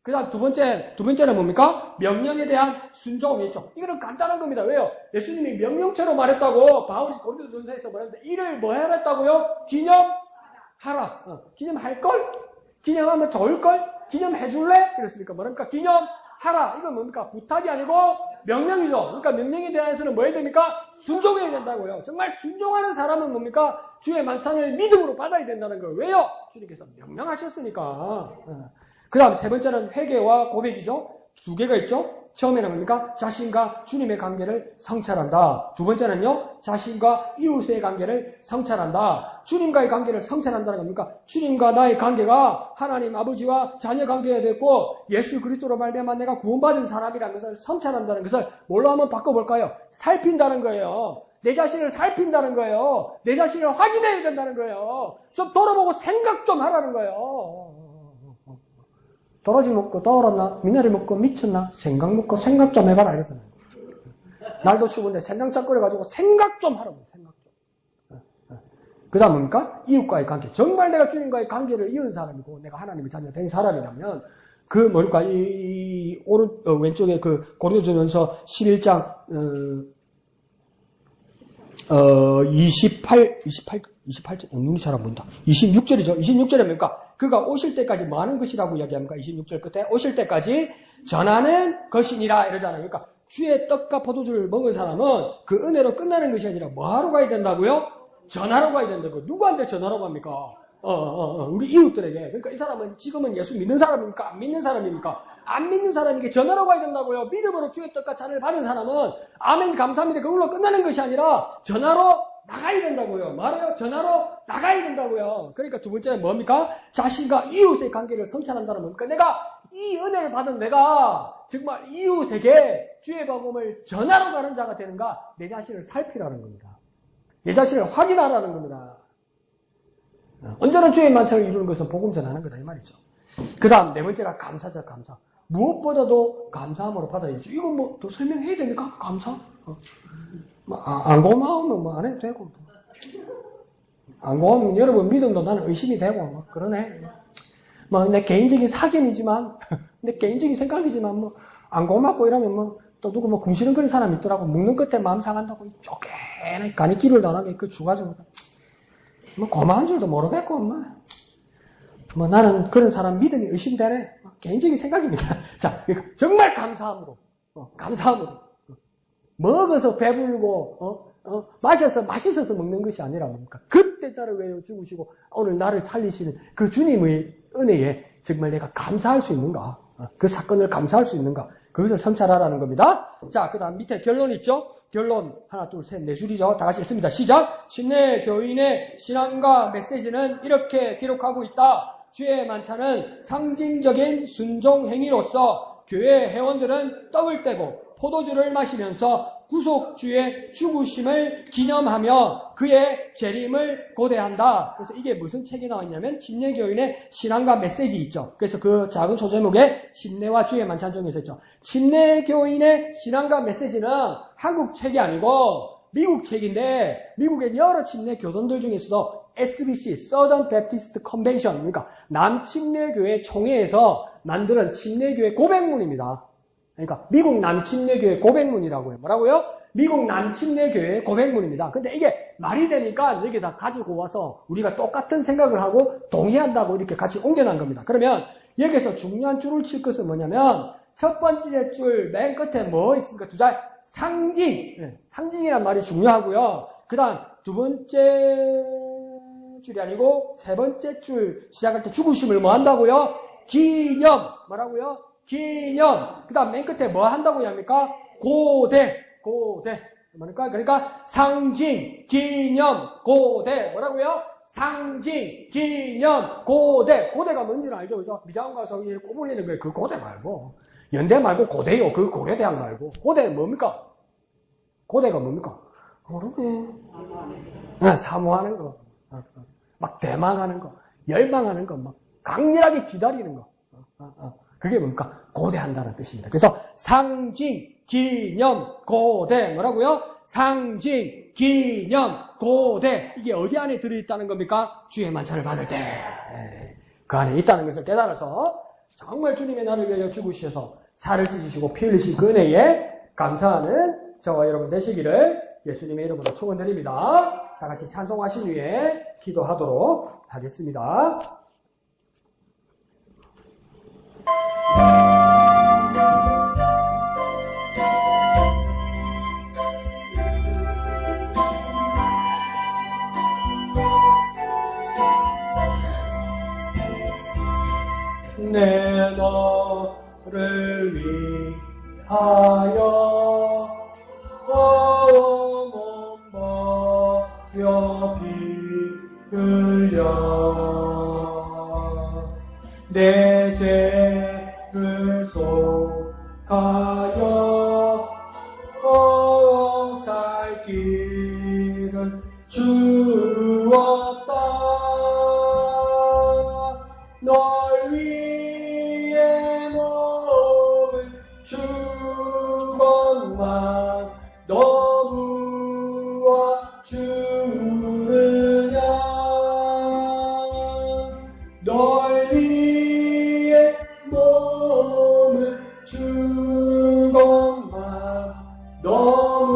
[SPEAKER 1] 그 다음 두 번째는 뭡니까? 명령에 대한 순종이 있죠. 이거는 간단한 겁니다. 왜요? 예수님이 명령체로 말했다고 바울이 고린도전서에서 말했는데 이를 뭐 해랬다고요? 기념하라. 기념할걸? 기념하면 좋을걸? 기념해줄래? 그랬으니까 뭐랍니까? 기념하라. 이건 뭡니까? 부탁이 아니고 명령이죠. 그러니까 명령에 대해서는 뭐 해야 됩니까? 순종해야 된다고요. 정말 순종하는 사람은 뭡니까? 주의 만찬을 믿음으로 받아야 된다는 거예요. 왜요? 주님께서 명령하셨으니까. 그 다음 세 번째는 회개와 고백이죠. 두 개가 있죠. 처음에는 뭡니까? 자신과 주님의 관계를 성찰한다. 두 번째는요, 자신과 이웃의 관계를 성찰한다. 주님과의 관계를 성찰한다는 겁니까? 주님과 나의 관계가 하나님 아버지와 자녀 관계가 됐고 예수 그리스도로 말미암아 내가 구원받은 사람이라는 것을 성찰한다는 것을 뭘로 한번 바꿔볼까요? 살핀다는 거예요. 내 자신을 살핀다는 거예요. 내 자신을 확인해야 된다는 거예요. 좀 돌아보고 생각 좀 하라는 거예요. 떨어지 먹고 떠올랐나? 미나리 먹고 미쳤나? 생각 먹고 생각 좀 해봐라 이러잖아요. 날도 추운데 생강짝 끓여가지고 생각 좀 하라고. 생각 좀. 그 다음 뭡니까? 이웃과의 관계. 정말 내가 주님과의 관계를 이은 사람이고 내가 하나님의 자녀 된 사람이라면 그 뭡니까? 왼쪽에 그 고린도전서 11장 28절, 눈이 잘 안 보인다. 26절이죠. 26절에 뭡니까? 그가 오실 때까지 뭐 하는 것이라고 이야기합니까? 26절 끝에 오실 때까지 전하는 것이니라 이러잖아요. 그러니까 주의 떡과 포도주를 먹은 사람은 그 은혜로 끝나는 것이 아니라 뭐 하러 가야 된다고요? 전하러 가야 된다고. 누구한테 전하러 갑니까? 우리 이웃들에게. 그러니까 이 사람은 지금은 예수 믿는 사람입니까? 안 믿는 사람입니까? 안 믿는 사람에게 전하러 가야 된다고요. 믿음으로 주의 떡과 잔을 받은 사람은 아멘 감사합니다. 그걸로 끝나는 것이 아니라 전하러 나가야 된다고요. 말해요. 전하러 나가야 된다고요. 그러니까 두 번째는 뭡니까? 자신과 이웃의 관계를 성찰한다는 겁니까? 내가 이 은혜를 받은 내가 정말 이웃에게 주의 복음을 전하러 가는 자가 되는가? 내 자신을 살피라는 겁니다. 내 자신을 확인하라는 겁니다. 언제나 주의 만찬을 이루는 것은 복음 전하는 거다 이 말이죠. 그 다음 네 번째가 감사죠. 감사. 무엇보다도 감사함으로 받아야죠. 이거 뭐 더 설명해야 됩니까? 감사? 안 고마우면 뭐 안 해도 되고. 안 고마우면 여러분 믿음도 나는 의심이 되고, 뭐 그러네. 뭐 내 개인적인 사견이지만, 내 개인적인 생각이지만, 뭐, 안 고맙고 이러면 뭐, 또 누구 뭐 궁시렁거리는 사람이 있더라고. 묵는 끝에 마음 상한다고, 쪼개나 간이 끼를 당하게 그 주가지고. 뭐 고마운 줄도 모르겠고, 뭐 나는 그런 사람 믿음이 의심되네. 개인적인 생각입니다. 자, 정말 감사함으로, 감사함으로. 먹어서 배불고, 마셔서 맛있어서 먹는 것이 아니라 뭡니까? 그때 나를 위해 죽으시고, 오늘 나를 살리시는 그 주님의 은혜에 정말 내가 감사할 수 있는가? 그 사건을 감사할 수 있는가? 그것을 성찰하라는 겁니다. 자, 그 다음 밑에 결론 있죠? 결론, 하나, 둘, 셋, 네 줄이죠? 다 같이 읽습니다. 시작! 침례 교인의 신앙과 메시지는 이렇게 기록하고 있다. 주의 만찬은 상징적인 순종 행위로서 교회 회원들은 떡을 떼고 포도주를 마시면서 구속주의 죽으심을 기념하며 그의 재림을 고대한다. 그래서 이게 무슨 책이 나왔냐면 침례교인의 신앙과 메시지 있죠. 그래서 그 작은 소제목에 침례와 주의 만찬 중에서 있죠. 침례교인의 신앙과 메시지는 한국 책이 아니고 미국 책인데 미국의 여러 침례 교단들 중에서도 SBC, Southern Baptist Convention, 그러니까 남침례교회 총회에서 만드는 침례교회 고백문입니다. 그러니까 미국 남침례교회 고백문이라고 해요. 뭐라고요? 미국 남침례교회 고백문입니다. 근데 이게 말이 되니까 여기다 가지고 와서 우리가 똑같은 생각을 하고 동의한다고 이렇게 같이 옮겨놓은 겁니다. 그러면 여기서 중요한 줄을 칠 것은 뭐냐면 첫 번째 줄 맨 끝에 뭐 있습니까? 두 자 상징. 상징이란 말이 중요하고요. 그 다음 두 번째 줄이 아니고 세 번째 줄 시작할 때 죽으심을 뭐 한다고요? 기념. 뭐라고요? 기념. 그 다음 맨 끝에 뭐 한다고 합니까? 고대. 뭐니까? 그러니까 상징, 기념, 고대. 뭐라고요? 상징, 기념, 고대. 고대가 뭔지는 알죠? 그죠? 미장 가서 꼬불리는 거예요. 그 고대 말고. 연대 말고 고대요. 그 고려대학 말고. 고대는 뭡니까? 고대가 뭡니까? 모르네. 사모하는 거. 막 대망하는 거. 열망하는 거. 막 강렬하게 기다리는 거. 그게 뭡니까? 고대한다는 뜻입니다. 그래서 상징, 기념, 고대. 뭐라고요? 상징, 기념, 고대. 이게 어디 안에 들어있다는 겁니까? 주의 만찬을 받을 때. 그 안에 있다는 것을 깨달아서 정말 주님의 나를 위하여 죽으셔서 살을 찢으시고 피 흘리신 그 은혜에 감사하는 저와 여러분 되시기를 예수님의 이름으로 축원드립니다. 다 같이 찬송하신 후에 기도하도록 하겠습니다. 내 너를 위하여 하여 몸버려 피 흘려 내 죄를 속하여 살 길을 주었다. 널 위해 몸을 준 것만 너무와 주느냐. 널 위해 몸을 준 것만 너무와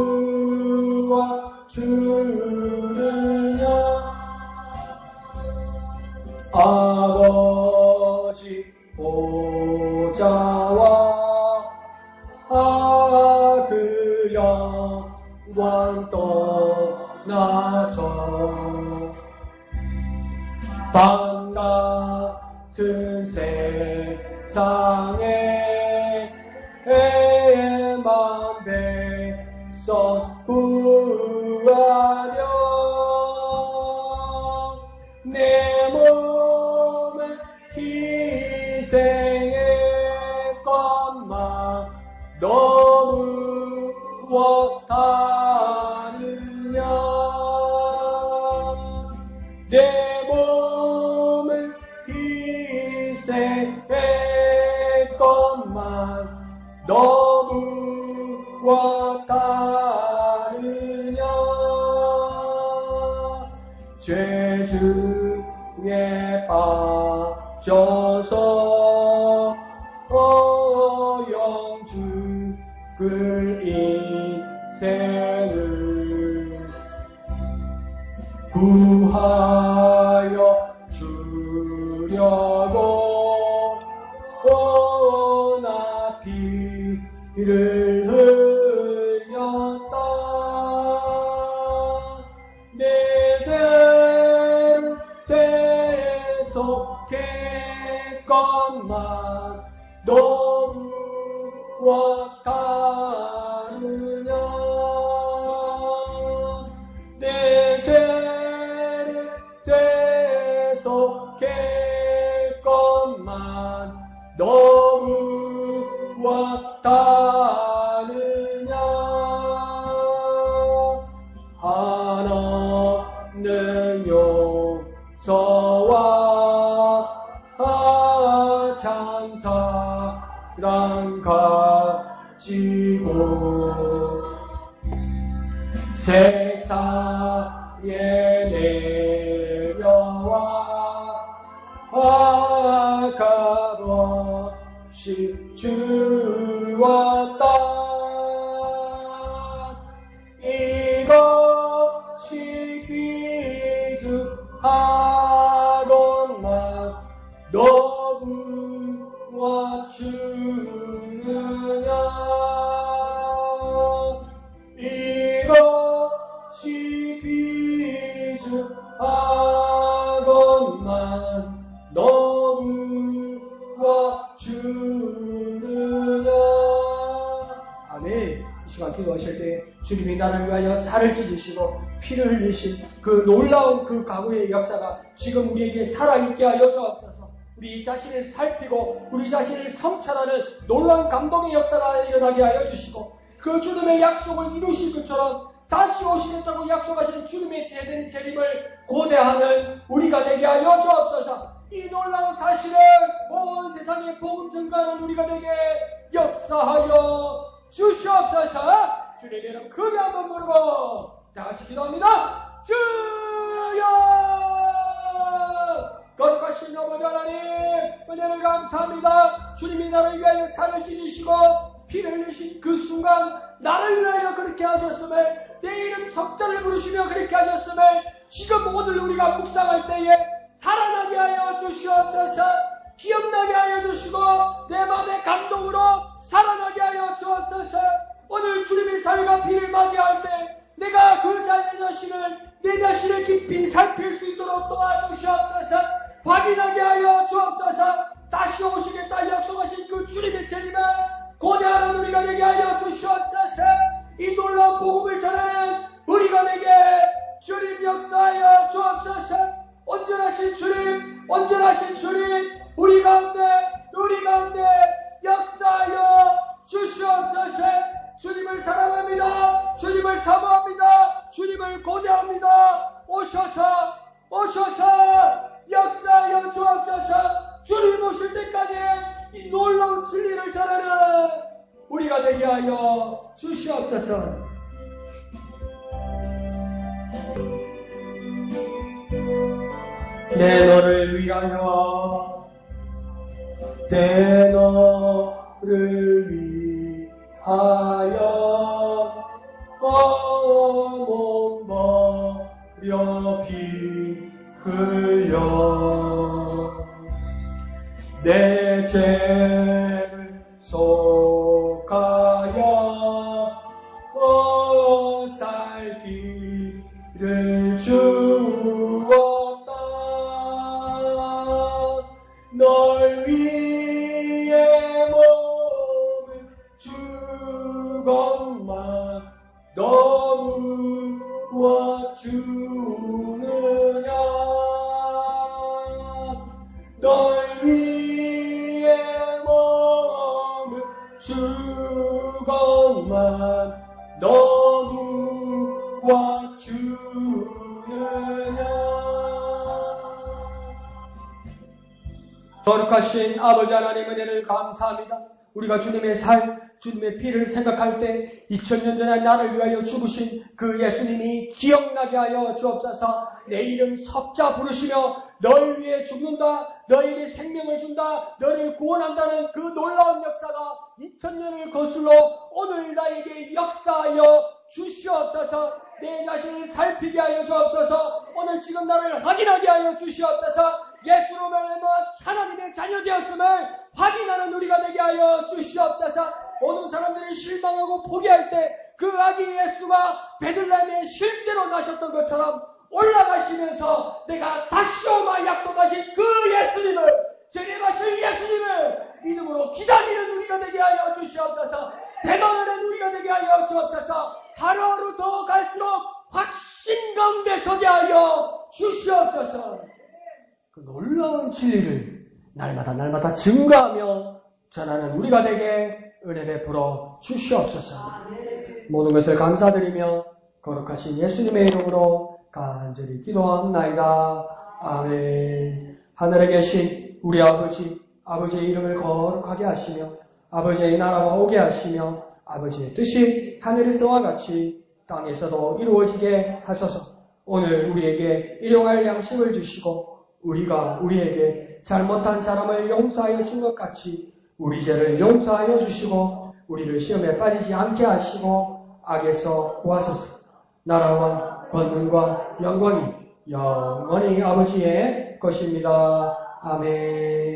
[SPEAKER 1] 주느냐. 아버지 보좌와 그 영광 떠나서 밤 같은 세상에 만 백성 구하려 내 몸을 희생했건만 너무 못하느냐. 내 몸을 희생했건만 너무 못하느냐. 죄 중에 빠져서 영죽을 인생을 구하여 주려고 나 피를 흘렸다. 내 죄를 대속했건만 너무 못하느냐. 내 죄를 대속했건만 너무 못하느냐. 하나는 용서와 찬사랑 가지고 세상에 내려와 값없이 주었다. 이것이 귀중하건만 너무와 주느냐. 이것이 귀중하건만 너무와 주느냐. 아멘. 이 시간 기도하실 때 주님이 나를 위하여 살을 찢으시고 피를 흘리신 그 놀라운 그 가구의 역사가 지금 우리에게 살아있게 하여 주옵소서. 우리 자신을 살피고 우리 자신을 성찰하는 놀라운 감동의 역사가 일어나게 하여 주시고 그 주님의 약속을 이루실 것처럼 다시 오시겠다고 약속하신 주님의 재림을 고대하는 우리가 되게 하여 주옵소서. 이 놀라운 사실을 온 세상에 복음 증거하는 우리가 되게 역사하여 주시옵소서. 주님의 이름 크게 한번 부르고 다 같이 기도합니다. 주여! 거룩하신 아버지 하나님, 은혜를 감사합니다. 주님이 나를 위하여 살을 찢으시고 피를 흘리신 그 순간 나를 위하여 그렇게 하셨음에, 내 이름 석자를 부르시며 그렇게 하셨음에, 지금 오늘 우리가 묵상할 때에 살아나게 하여 주시옵소서. 기억나게 하여 주시고 내 마음의 감동으로 살아나게 하여 주옵소서. 오늘 주님의 살과 피를 맞이할 때 내가 그 자신을 내 자신을 깊이 살필 수 있도록 도와주시옵소서. 확인하게 하여 주옵소서. 다시 오시겠다 약속하신 그 주님의 재림에
[SPEAKER 2] 고대하는 우리가 되게 하여 주시옵소서. 이 놀라운 복음을 전하는 우리가 되게 주님 역사하여 주옵소서. 온전하신 주님, 온전하신 주님, 우리 가운데 역사하여 주시옵소서. 주님을 사랑합니다. 주님을 사모합니다. 주님을 고대합니다. 오셔서 역사하여 주옵소서. 주님 오실 때까지 이 놀라운 진리를 전하는 우리가 되게 하여 주시옵소서. 내 너를 위하여, 내 너를 위하여 몸 버려 피 흘려 내 죄를 속하여 살 길을 주었다. 널 위해 몸을 준 것만 너무 무엇 주느냐. 널 위해 몸을 준 것만 너무 무엇 주느냐. 거룩하신 아버지 하나님 은혜를 감사합니다. 우리가 주님의 주님의 피를 생각할 때 2000년 전에 나를 위하여 죽으신 그 예수님이 기억나게 하여 주옵소서. 내 이름 섭자 부르시며 널 위해 죽는다, 너에게 생명을 준다, 너를 구원한다는 그 놀라운 역사가 2000년을 거슬러 오늘 나에게 역사하여 주시옵소서. 내 자신을 살피게 하여 주옵소서. 오늘 지금 나를 확인하게 하여 주시옵소서. 예수로 말하면 하나님의 자녀 되었음을 확인하는 우리가 되게 하여 주시옵소서. 모든 사람들이 실망하고 포기할 때 그 아기 예수가 베들레헴에 실제로 나셨던 것처럼 올라가시면서 내가 다시 오마 약속하신 그 예수님을, 재림하실 예수님을 믿음으로 기다리는 우리가 되게 하여 주시옵소서. 대망하는 우리가 되게 하여 주옵소서. 하루하루 더 갈수록 확신 가운데 서게 하여 주시옵소서. 그 놀라운 진리를 날마다 증거하며 전하는 우리가 되게 은혜 베풀어 주시옵소서. 모든 것을 감사드리며 거룩하신 예수님의 이름으로 간절히 기도합나이다. 아멘. 하늘에 계신 우리 아버지의 이름을 거룩하게 하시며 아버지의 나라가 오게 하시며 아버지의 뜻이 하늘에서와 같이 땅에서도 이루어지게 하소서. 오늘 우리에게 일용할 양식을 주시고 우리가 우리에게 잘못한 사람을 용서하여 준 것 같이 우리 죄를 용서하여 주시고 우리를 시험에 빠지지 않게 하시고 악에서 구하소서. 나라와 권능과 영광이 영원히 아버지의 것입니다. 아멘.